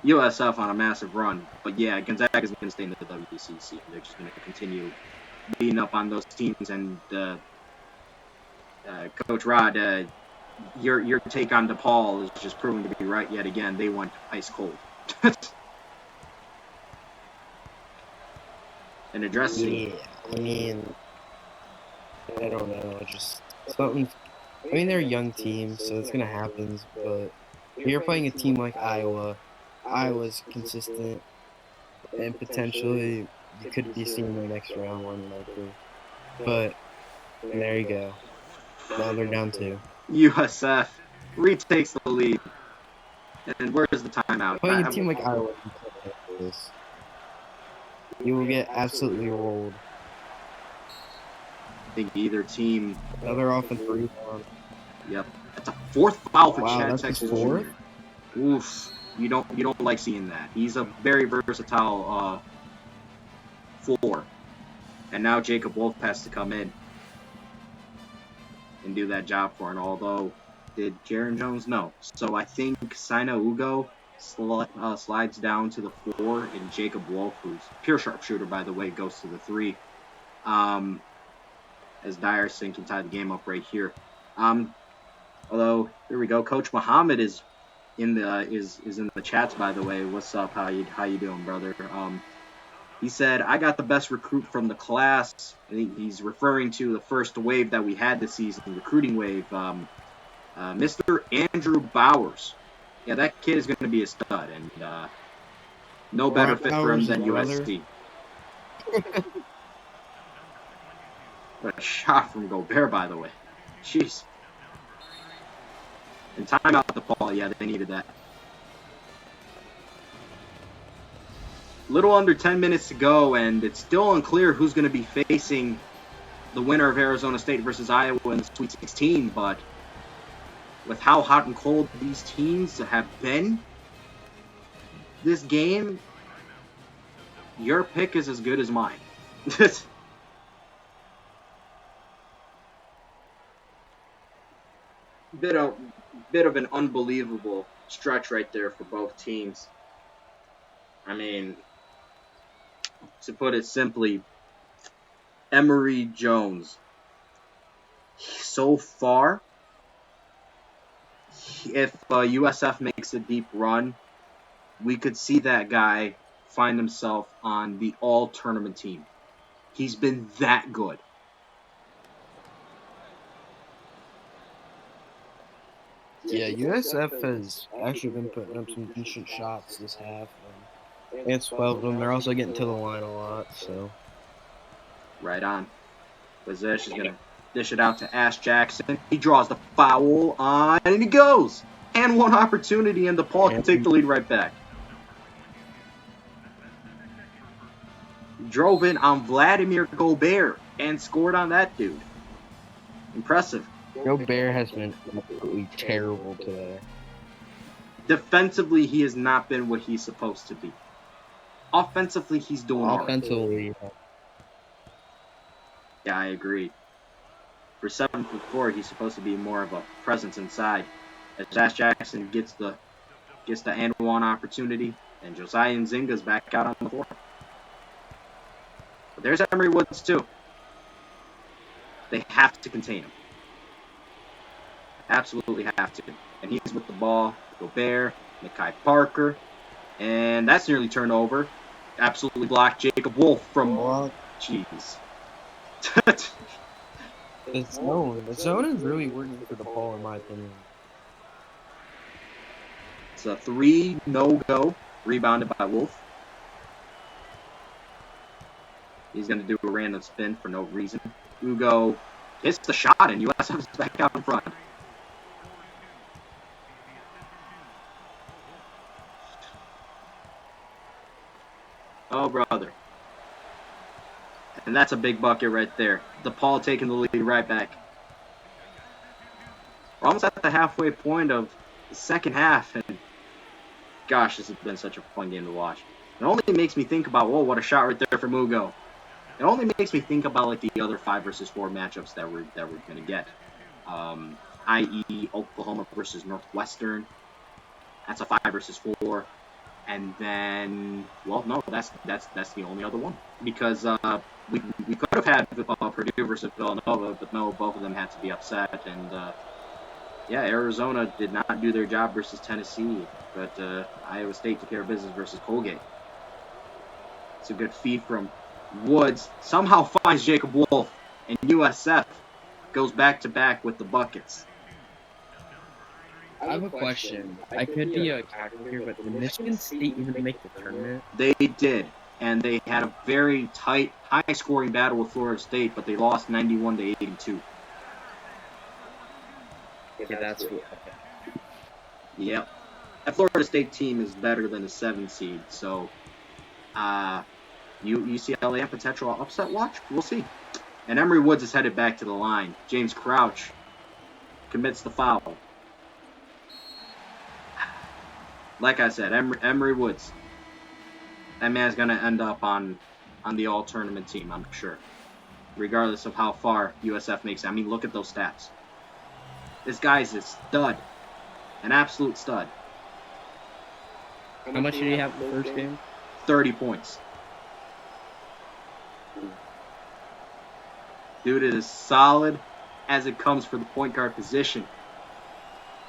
[SPEAKER 1] USF on a massive run. But yeah, Gonzaga is going to stay in the WCC. They're just going to continue beating up on those teams. And Coach Rod, your take on DePaul is just proving to be right yet again. They went ice cold. And addressing.
[SPEAKER 3] Yeah, I mean, I don't know, just something. I mean, they're a young team, so it's gonna happen. But if you're playing a team like Iowa, Iowa's consistent and potentially you could be seeing the next round one likely. But there you go. Now they're down 2.
[SPEAKER 1] USF retakes the lead. And where's the timeout?
[SPEAKER 3] Playing a team like Iowa, you will get absolutely rolled.
[SPEAKER 1] I think either team.
[SPEAKER 3] Another offensive rebound.
[SPEAKER 1] Yep, that's a 4th foul for
[SPEAKER 3] Wow,
[SPEAKER 1] Chad
[SPEAKER 3] that's
[SPEAKER 1] Texas
[SPEAKER 3] his 4th?
[SPEAKER 1] Jr. Oof, you don't like seeing that. He's a very versatile 4, and now Jacob Wolf has to come in and do that job for him. Although, did Jaron Jones? No. So I think Sina Ugo slides down to the 4, and Jacob Wolf, who's pure sharpshooter by the way, goes to the 3. As Dyerson can tie the game up right here. Although here we go, Coach Muhammad is in the chats by the way. What's up? How you doing, brother? He said I got the best recruit from the class. I think he's referring to the first wave that we had this season, the recruiting wave. Mr. Andrew Bowers. Yeah, that kid is going to be a stud, and no better fit for him than USC. What a shot from Gobert, by the way. Jeez. And timeout Depaul. Yeah, they needed that. Little under 10 minutes to go, and it's still unclear who's going to be facing the winner of Arizona State versus Iowa in the Sweet 16, but with how hot and cold these teams have been this game, your pick is as good as mine. Bit of an unbelievable stretch right there for both teams. I mean, to put it simply, Emory Jones, so far, if USF makes a deep run, we could see that guy find himself on the all-tournament team. He's been that good.
[SPEAKER 3] Yeah, USF has actually been putting up some decent shots this half. It's 12 of them. They're also getting to the line a lot, so.
[SPEAKER 1] Right on. Wazesh is going to dish it out to Ash Jackson. He draws the foul on, and he goes. And one opportunity, and Depaul can take the lead right back. Drove in on Vladimir Gobert and scored on that dude. Impressive.
[SPEAKER 3] Gobert has been absolutely terrible today.
[SPEAKER 1] Defensively, he has not been what he's supposed to be. Offensively, he's doing all right.
[SPEAKER 3] Offensively,
[SPEAKER 1] yeah, I agree. For 7'4", he's supposed to be more of a presence inside. As Ash Jackson gets the and one opportunity, and Josiah Nzinga's back out on the floor. But there's Emory Woods too. They have to contain him. Absolutely have to. And he's with the ball. Gobert, Nikai Parker, and that's nearly turned over. Absolutely blocked Jacob Wolf from. Jeez.
[SPEAKER 3] The zone is really working for Depaul, in my opinion.
[SPEAKER 1] It's a 3 no-go, rebounded by Wolf. He's going to do a random spin for no reason. Ugo hits the shot, and USF is back out in front. Oh, brother. And that's a big bucket right there. Depaul taking the lead right back. We're almost at the halfway point of the second half, and gosh, this has been such a fun game to watch. It only makes me think about, whoa, what a shot right there from Ugo. It only makes me think about like the other 5 versus 4 matchups that we're going to get, i.e. Oklahoma versus Northwestern. That's a 5 versus 4. And then, well, no, that's the only other one, because we could have had Purdue versus Villanova, but no, both of them had to be upset. And yeah, Arizona did not do their job versus Tennessee, but Iowa State took care of business versus Colgate. It's a good feed from Woods. Somehow finds Jacob Wolf, and USF goes back to back with the buckets.
[SPEAKER 3] I have a question. I could be a casual here, but did Michigan State even make the tournament?
[SPEAKER 1] They did, and they had a very tight, high-scoring battle with Florida State, but they lost 91-82.
[SPEAKER 3] Okay, that's okay.
[SPEAKER 1] Yep. That Florida State team is better than a 7 seed, so UCLA and potential upset watch? We'll see. And Emory Woods is headed back to the line. James Crouch commits the foul. Like I said, Emory Woods. That man's going to end up on the all-tournament team, I'm sure. Regardless of how far USF makes it. I mean, look at those stats. This guy's a stud. An absolute stud.
[SPEAKER 3] How much did he have in the first game?
[SPEAKER 1] 30 points. Dude is solid as it comes for the point guard position.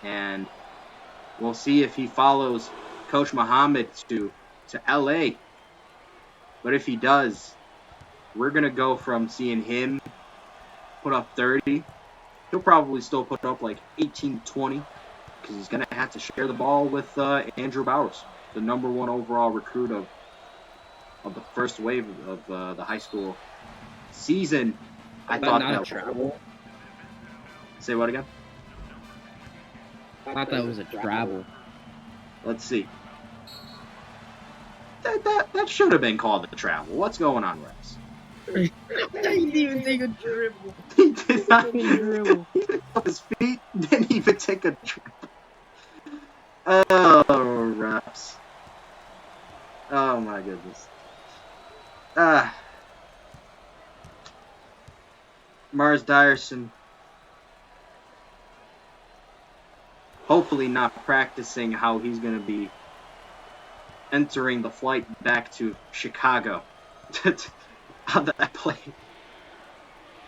[SPEAKER 1] And we'll see if he follows Coach Muhammad to LA. But if he does, we're going to go from seeing him put up 30. He'll probably still put up like 18, 20. Because he's going to have to share the ball with Andrew Bowers, the number 1 overall recruit of the first wave of the high school season. I thought
[SPEAKER 3] not
[SPEAKER 1] that
[SPEAKER 3] a travel.
[SPEAKER 1] Say what again?
[SPEAKER 3] I thought that was a travel.
[SPEAKER 1] Let's see. That should have been called a travel. What's going on, Rex?
[SPEAKER 3] He didn't even take a dribble.
[SPEAKER 1] He did not dribble. He picked up his feet, didn't even take a dribble. Oh, reps. Oh my goodness. Mars Dyerson. Hopefully not practicing how he's going to be entering the flight back to Chicago. On that play.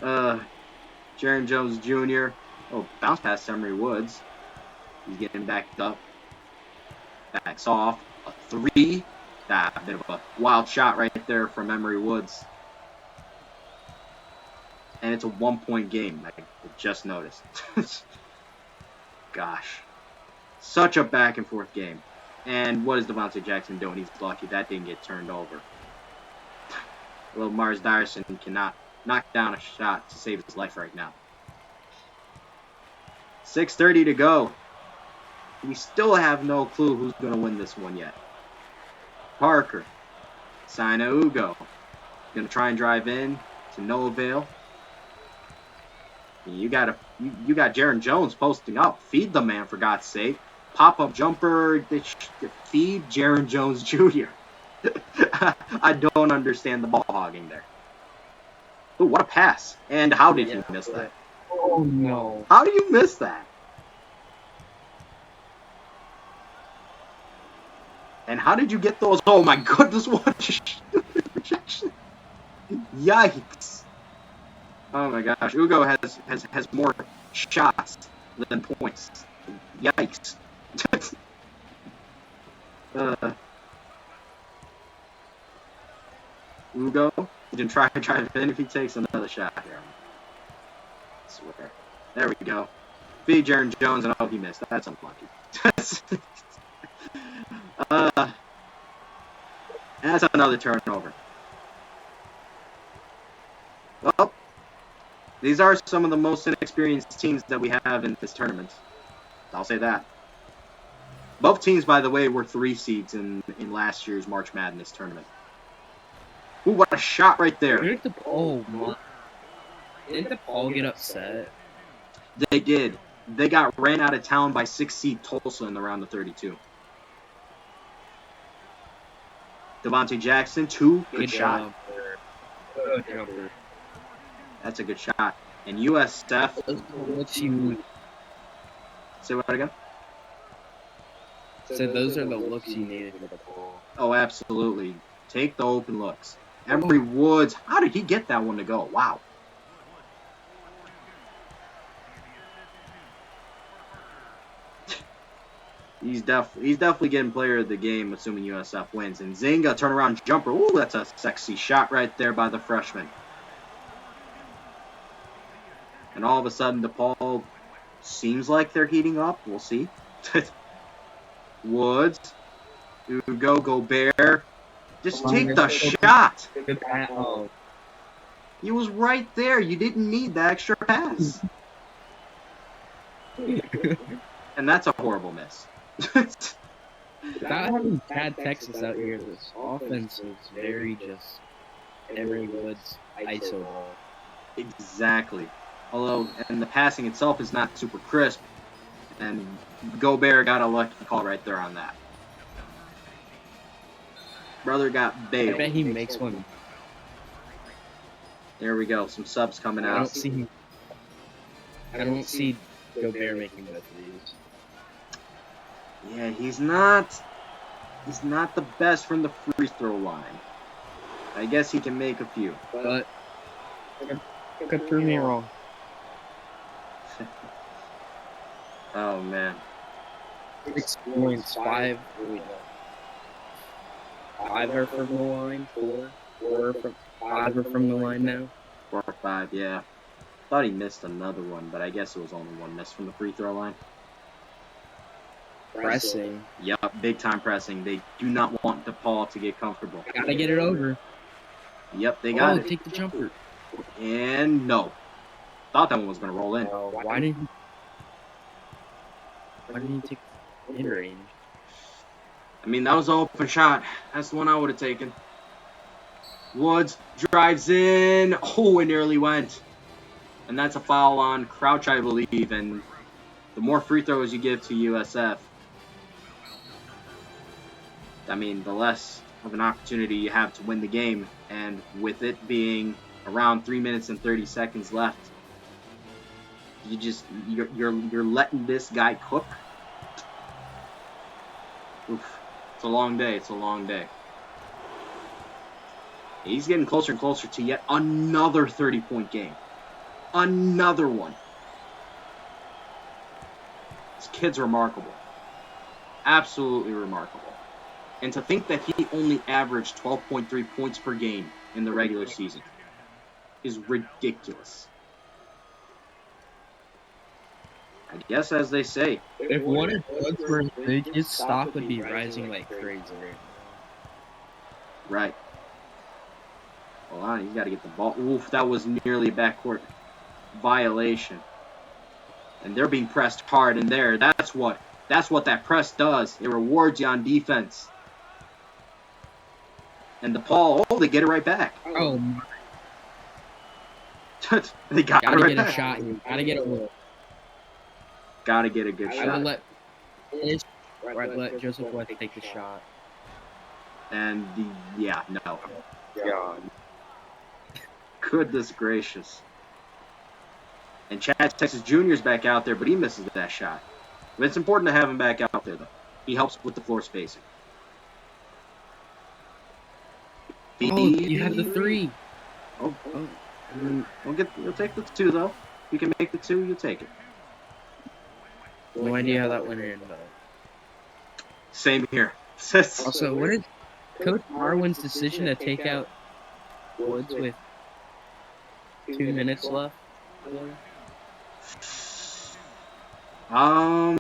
[SPEAKER 1] Jaron Jones Jr. Oh, bounce past Emory Woods. He's getting backed up. Backs off. A 3. A bit of a wild shot right there from Emory Woods. And it's a 1-point game. I just noticed. Gosh. Such a back and forth game. And what is Devontae Jackson doing? He's lucky that didn't get turned over. Well, Mars Dyerson cannot knock down a shot to save his life right now. 6:30 to go. We still have no clue who's going to win this one yet. Parker. Sina Ugo. Going to try and drive in to no avail. You got Jaron Jones posting up. Feed the man, for God's sake. Pop-up jumper. Feed Jaron Jones Jr. I don't understand the ball hogging there. Ooh, what a pass. And how did he miss that?
[SPEAKER 3] Oh, no.
[SPEAKER 1] How do you miss that? And how did you get those? Oh, my goodness. What rejection. Yikes. Oh, my gosh. Ugo has more shots than points. Yikes. Ugo, you can try to in if he takes another shot here. I swear. There we go. Feed Jaron Jones, and oh, he missed. That's unlucky. That's another turnover. Well, these are some of the most inexperienced teams that we have in this tournament. I'll say that. Both teams, by the way, were 3 seeds in last year's March Madness tournament. Ooh, what a shot right there.
[SPEAKER 3] Didn't Depaul get upset?
[SPEAKER 1] They did. They got ran out of town by 6 seed Tulsa in the round of 32. Devontae Jackson, 2. Good shot. That's a good shot. And USF. Say what again?
[SPEAKER 3] So those are the looks you needed for the ball.
[SPEAKER 1] Oh, absolutely. Take the open looks. Emory Woods. How did he get that one to go? Wow. He's definitely getting player of the game, assuming USF wins. And Zinga, turnaround jumper. Ooh, that's a sexy shot right there by the freshman. And all of a sudden, Depaul seems like they're heating up. We'll see. Woods. Ugo, Gobert. Just take the shot.
[SPEAKER 3] Good pass. Oh,
[SPEAKER 1] He was right there. You didn't need the extra pass. And that's a horrible miss.
[SPEAKER 3] without having bad Texas out here, this offense is very just Emory Woods ISO ball.
[SPEAKER 1] Exactly. Although, and the passing itself is not super crisp. And Gobert got a lucky call right there on that. Brother got
[SPEAKER 3] I
[SPEAKER 1] bailed.
[SPEAKER 3] bet he makes one.
[SPEAKER 1] There we go. Some subs coming
[SPEAKER 3] I
[SPEAKER 1] out.
[SPEAKER 3] don't see Gobert making both of these.
[SPEAKER 1] Yeah, he's not the best from the free throw line. I guess he can make a few.
[SPEAKER 3] But could prove me wrong.
[SPEAKER 1] Oh man.
[SPEAKER 3] 6 points, 5. Wait, no. 5 are from the line. 5 are from the line now.
[SPEAKER 1] 4 or 5, yeah. Thought he missed another one, but I guess it was only one miss from the free throw line.
[SPEAKER 3] Pressing.
[SPEAKER 1] Yup, big time pressing. They do not want Depaul to get comfortable.
[SPEAKER 3] Gotta get it over.
[SPEAKER 1] Yep, they got it.
[SPEAKER 3] Take the jumper.
[SPEAKER 1] And no. Thought that one was gonna roll in.
[SPEAKER 3] Why didn't he take in range?
[SPEAKER 1] I mean, that was an open shot. That's the one I would have taken. Woods drives in. Oh, it nearly went. And that's a foul on Crouch, I believe. And the more free throws you give to USF, I mean, the less of an opportunity you have to win the game. And with it being around 3 minutes and 30 seconds left, you're letting this guy cook. Oof. It's a long day. It's a long day. He's getting closer and closer to yet another 30-point game. Another one. This kid's remarkable. Absolutely remarkable. And to think that he only averaged 12.3 points per game in the regular season is ridiculous. I guess, as they say,
[SPEAKER 3] If one of those were big, his stock would be rising like crazy right
[SPEAKER 1] right. Hold on, he's got to get the ball. Oof, that was nearly a backcourt violation. And they're being pressed hard in there. That's what that press does. It rewards you on defense. And Depaul, they get it right back.
[SPEAKER 3] now. Oh,
[SPEAKER 1] They got it
[SPEAKER 3] gotta
[SPEAKER 1] right
[SPEAKER 3] get a
[SPEAKER 1] back.
[SPEAKER 3] shot. Gotta get a win.
[SPEAKER 1] Gotta get a good
[SPEAKER 3] I would
[SPEAKER 1] shot.
[SPEAKER 3] let Joseph West take the shot.
[SPEAKER 1] And no.
[SPEAKER 3] God.
[SPEAKER 1] Goodness gracious. And Chad Texas Jr. is back out there, but he misses that shot. But it's important to have him back out there, though. He helps with the floor spacing.
[SPEAKER 3] Oh, you have the 3.
[SPEAKER 1] Oh. You'll take the 2, though. If you can make the 2, you'll take it.
[SPEAKER 3] No idea how that went in, though.
[SPEAKER 1] Same here.
[SPEAKER 3] Also, what is Coach Marwin's decision to take out Woods with 2 minutes left?
[SPEAKER 1] I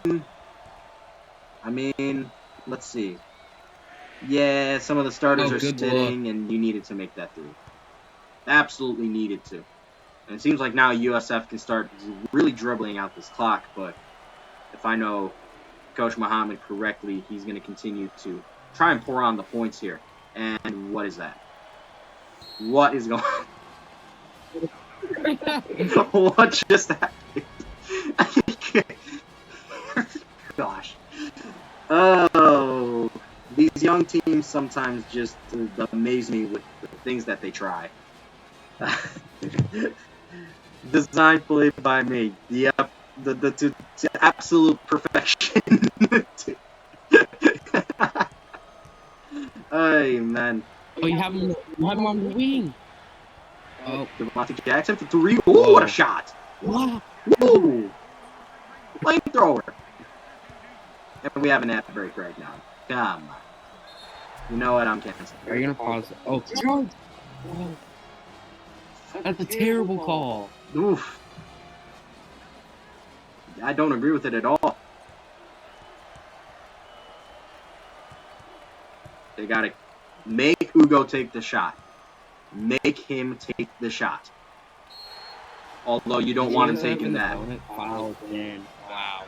[SPEAKER 1] mean, let's see. Yeah, some of the starters are sitting, and you needed to make that 3. Absolutely needed to. And it seems like now USF can start really dribbling out this clock, but if I know Coach Muhammad correctly, he's going to continue to try and pour on the points here. And what is that? What is going on? What just happened? Gosh. Oh, these young teams sometimes just amaze me with the things that they try. Designed play by me. Yep, to absolute perfection. Hey, man.
[SPEAKER 3] Oh, you have him on the wing. Oh,
[SPEAKER 1] Devontae Jackson for 3. Ooh, what a shot.
[SPEAKER 3] wow.
[SPEAKER 1] Ooh. Flamethrower. And we have an ad break right now. Come on. You know what? I'm canceling.
[SPEAKER 3] Are you gonna pause it? Oh, that's a terrible call.
[SPEAKER 1] Oof. I don't agree with it at all. They gotta make Ugo take the shot. Make him take the shot. Although you don't want him taking that.
[SPEAKER 3] Foul again. Wow.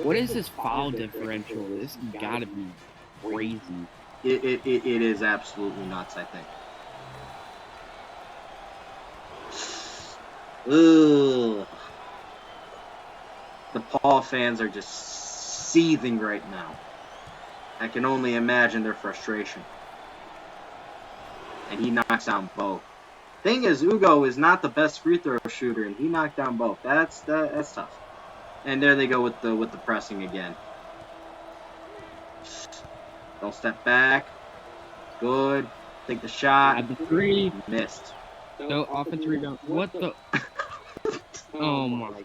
[SPEAKER 3] What is this foul differential? This has got to be crazy.
[SPEAKER 1] It is absolutely nuts, I think. Ugh. The Paul fans are just seething right now. I can only imagine their frustration. And he knocks down both. Thing is, Ugo is not the best free throw shooter, and he knocked down both. That's tough. And there they go with the pressing again. Don't step back. Good. Take the shot.
[SPEAKER 3] At the three.
[SPEAKER 1] Missed.
[SPEAKER 3] No offensive rebound. What the? Oh my.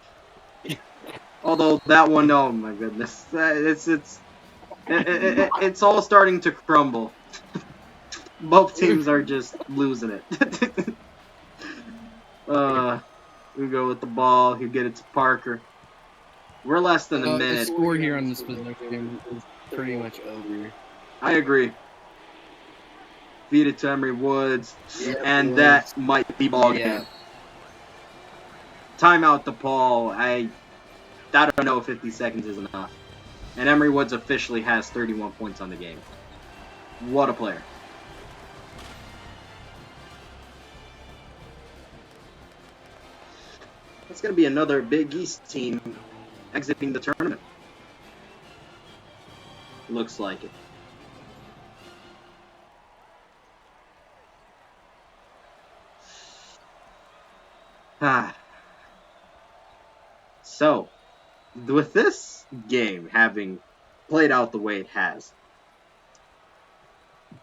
[SPEAKER 1] Although that one, oh my goodness, it's all starting to crumble. Both teams are just losing it. Ugo with the ball. He'll get it to Parker. We're less than a minute.
[SPEAKER 3] The score here on this possession is pretty much over.
[SPEAKER 1] I agree. Feed it to Emery Woods, and that might be ball game. Timeout, Depaul. I don't know if 50 seconds is enough. And Emery Woods officially has 31 points on the game. What a player. It's going to be another Big East team exiting the tournament. Looks like it. So, with this game having played out the way it has,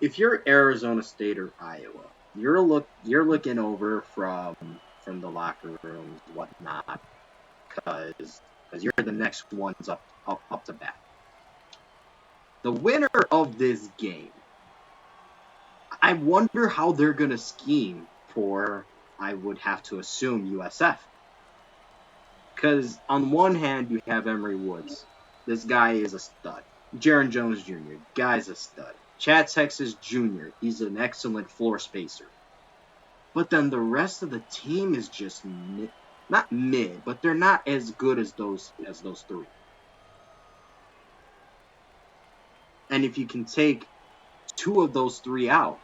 [SPEAKER 1] if you're Arizona State or Iowa, you're looking over from the locker rooms, whatnot, because you're the next ones up to bat. The winner of this game, I wonder how they're gonna scheme for, I would have to assume, USF. Because on one hand, you have Emery Woods. This guy is a stud. Jaron Jones Jr., guy's a stud. Chad Texas Jr., he's an excellent floor spacer. But then the rest of the team is just not mid, but they're not as good as those three. And if you can take two of those three out,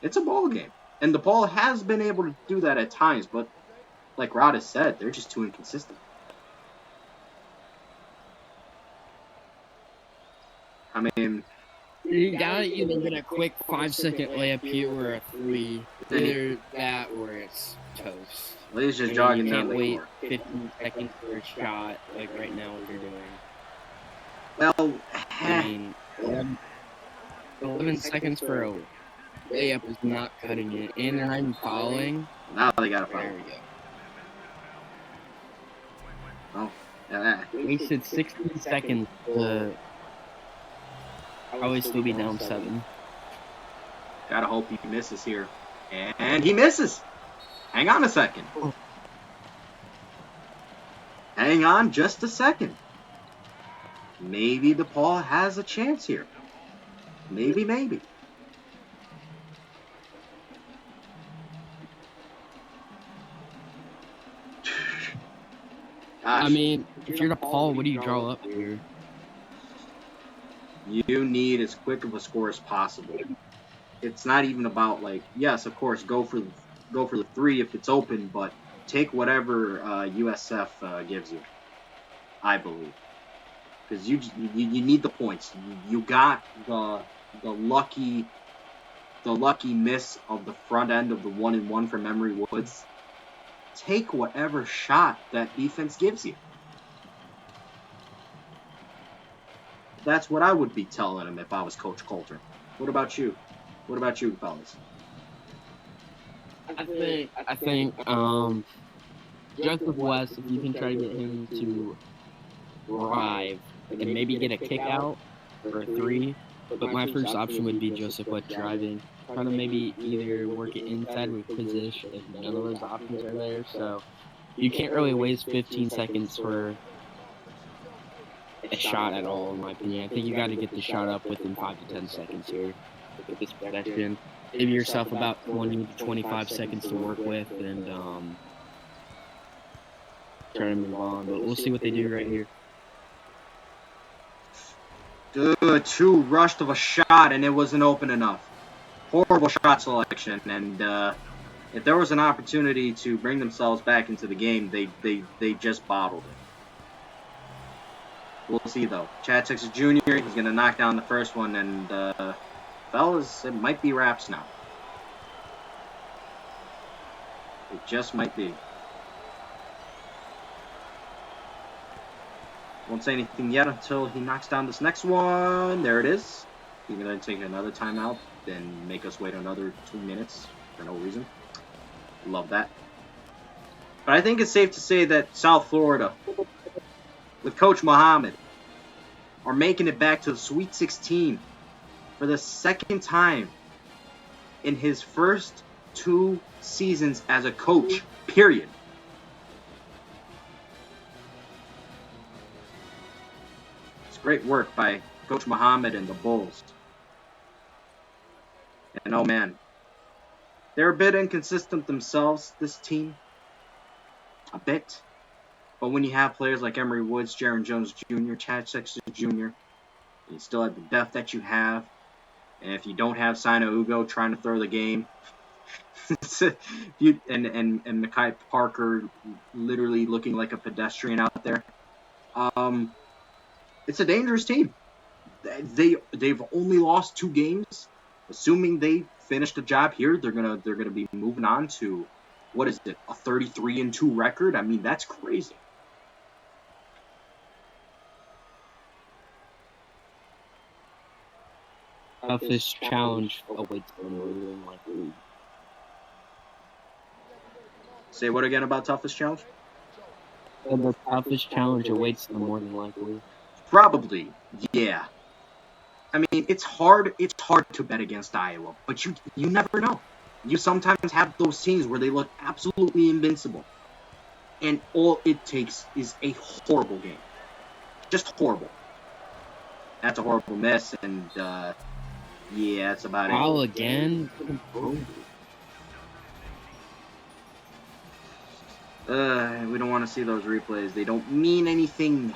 [SPEAKER 1] it's a ball game. And DePaul has been able to do that at times, but like Rod has said, they're just too inconsistent. I mean,
[SPEAKER 3] you gotta either get a quick 5-second layup here or a three. Either that or it's toast.
[SPEAKER 1] Well, he's just jogging
[SPEAKER 3] you
[SPEAKER 1] down
[SPEAKER 3] can't
[SPEAKER 1] the
[SPEAKER 3] wait
[SPEAKER 1] court.
[SPEAKER 3] 15 seconds for a shot like right now what you're doing.
[SPEAKER 1] Well,
[SPEAKER 3] I mean, 11 seconds for a layup is not cutting it, and they're not even fouling.
[SPEAKER 1] now they got to foul.
[SPEAKER 3] There we go.
[SPEAKER 1] Oh, yeah.
[SPEAKER 3] Wasted 16 seconds to probably still be down 7.
[SPEAKER 1] Gotta hope he misses here. And he misses. Hang on a second. Hang on just a second. Maybe DePaul has a chance here. Maybe. Gosh.
[SPEAKER 3] I mean, if you're DePaul, what do you draw up here?
[SPEAKER 1] You need as quick of a score as possible. It's not even about, like, yes, of course, go for the three if it's open, but take whatever USF gives you, I believe. Because you need the points. You got the lucky miss of the front end of the 1-and-1 from Emery Woods. Take whatever shot that defense gives you. That's what I would be telling him if I was Coach Coulter. What about you? What about you, fellas?
[SPEAKER 3] I think Joseph West, if you can try to get him to drive and maybe get a kick out for a 3. But my first option would be Joseph West driving. Trying to maybe either work it inside with position if none of those options are there. So you can't really waste 15 seconds for a shot at all, in my opinion. I think you got to get the shot up within 5 to 10 seconds here. with this possession. Give yourself about 20 to 25 seconds to work with and try to move on. But we'll see what they do right here.
[SPEAKER 1] Good, too rushed of a shot, and it wasn't open enough. Horrible shot selection, and if there was an opportunity to bring themselves back into the game, they just bottled it. We'll see, though. Chad Texas Jr., he's going to knock down the first one, and fellas, it might be wraps now. It just might be. Won't say anything yet until he knocks down this next one. There it is. He's going to take another timeout, then make us wait another 2 minutes for no reason. Love that. But I think it's safe to say that South Florida, with Coach Muhammad, are making it back to the Sweet 16 for the second time in his first 2 seasons as a coach, period. It's great work by Coach Muhammad and the Bulls. And oh man, they're a bit inconsistent themselves, this team. A bit. But when you have players like Emory Woods, Jaron Jones Jr., Chad Texas Jr., you still have the depth that you have. And if you don't have Sino Ugo trying to throw the game, and Mekhi Parker literally looking like a pedestrian out there, it's a dangerous team. They've only lost 2 games. Assuming they finish the job here, they're gonna be moving on to, what is it, a 33-2 record? I mean, that's crazy.
[SPEAKER 3] Toughest challenge awaits them.
[SPEAKER 1] Say what again about toughest challenge?
[SPEAKER 3] The toughest challenge awaits them more than likely.
[SPEAKER 1] Probably, yeah. I mean, it's hard to bet against Iowa, but you never know. You sometimes have those teams where they look absolutely invincible, and all it takes is a horrible game. Just horrible. That's a horrible miss, and yeah, that's about
[SPEAKER 3] Foul
[SPEAKER 1] it.
[SPEAKER 3] again?
[SPEAKER 1] We don't want to see those replays. They don't mean anything.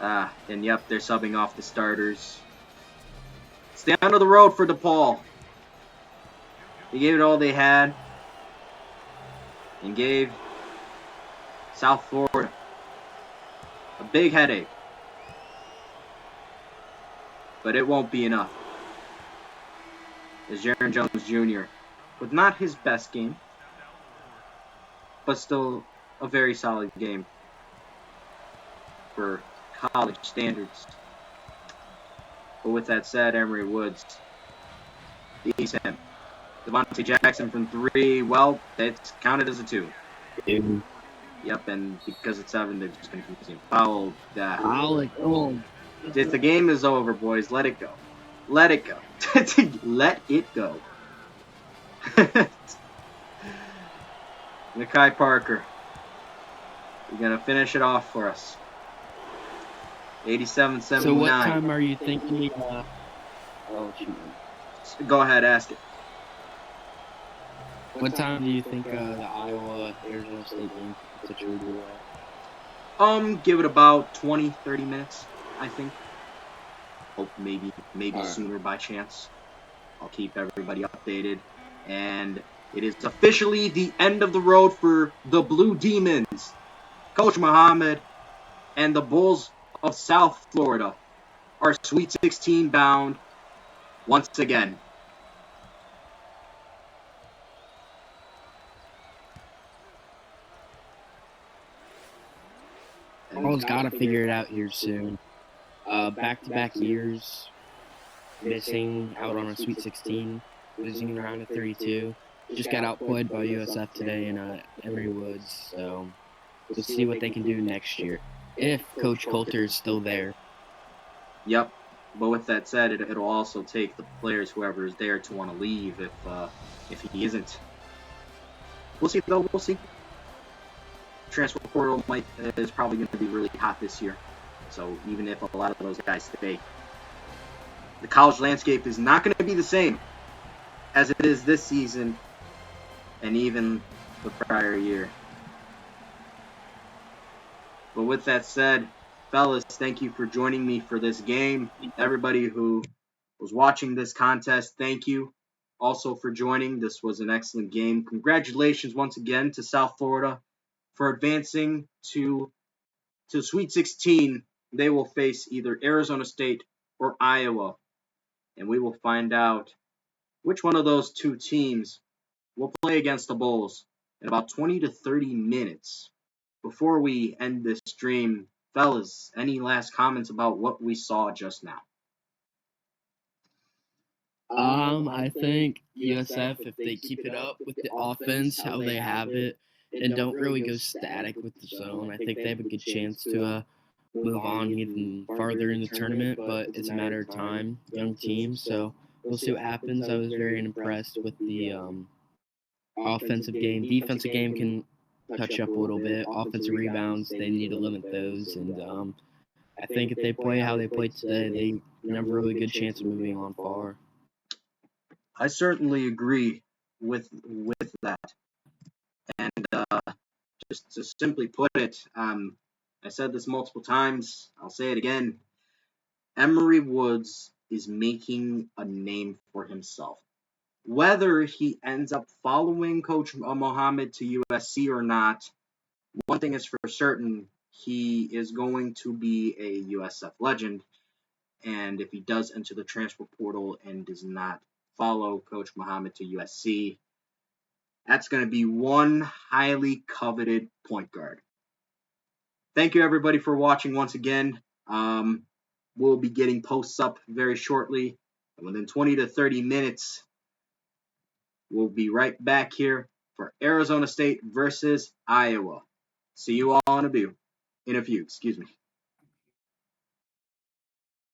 [SPEAKER 1] And yep, they're subbing off the starters. It's the end of the road for Depaul. They gave it all they had. And gave South Florida a big headache. But it won't be enough. As Jaron Jones Jr., with not his best game, but still a very solid game for college standards. But with that said, Emory Woods, he's him. Devontae Jackson from 3, well, it's counted as a 2.
[SPEAKER 3] Dude.
[SPEAKER 1] Yep, and because it's 7, they're just going to keep seeing foul.
[SPEAKER 3] Oh.
[SPEAKER 1] If the game is over, boys, let it go. Let it go. Let it go. Mekhi Parker, you're going to finish it off for us. 87-79.
[SPEAKER 3] So what time are you thinking? Oh, shoot.
[SPEAKER 1] Go ahead, ask it.
[SPEAKER 3] What time do you think the Iowa-Arizona State game potentially do that?
[SPEAKER 1] Give it about 20, 30 minutes, I think. Hope maybe
[SPEAKER 3] right.
[SPEAKER 1] Sooner by chance. I'll keep everybody updated. And it is officially the end of the road for the Blue Demons. Coach Muhammad and the Bulls of South Florida are Sweet 16 bound once again.
[SPEAKER 3] Paul's got to figure it out here soon. Back-to-back years, missing out on a Sweet 16, losing in the round of 32. Just got outplayed by USF today in Emory Woods, so we'll see what they can do next year, if Coach Coulter is still there.
[SPEAKER 1] Yep, but with that said, it'll also take the players, whoever is there, to want to leave if he isn't. We'll see, though. We'll see. Transfer portal is probably going to be really hot this year. So even if a lot of those guys stay, The college landscape is not going to be the same as it is this season and even the prior year. But with that said, fellas, thank you for joining me for this game. Everybody who was watching this contest, thank you also for joining. This was an excellent game. Congratulations once again to South Florida for advancing to Sweet 16. They will face either Arizona State or Iowa, and we will find out which one of those two teams will play against the Bulls in about 20 to 30 minutes. Before we end this stream, fellas, any last comments about what we saw just now?
[SPEAKER 3] I think USF, if they keep it up with the offense, how they have it, and don't really go static with the zone, I think they have a good chance to move on even farther in the tournament. But it's a matter of time. Young team, so we'll see what happens. I was very impressed with the offensive game. Defensive game can touch up a little bit. Offensive rebounds, they need to limit those. And I think if they play how they played today, they have a really good chance of moving on far.
[SPEAKER 1] I certainly agree with that. And just to simply put it, I said this multiple times. I'll say it again. Emory Woods is making a name for himself. Whether he ends up following Coach Mohammed to USC or not, one thing is for certain, he is going to be a USF legend. And if he does enter the transfer portal and does not follow Coach Mohammed to USC, that's going to be one highly coveted point guard. Thank you, everybody, for watching once again. We'll be getting posts up very shortly. And within 20 to 30 minutes, we'll be right back here for Arizona State versus Iowa. See you all in a few.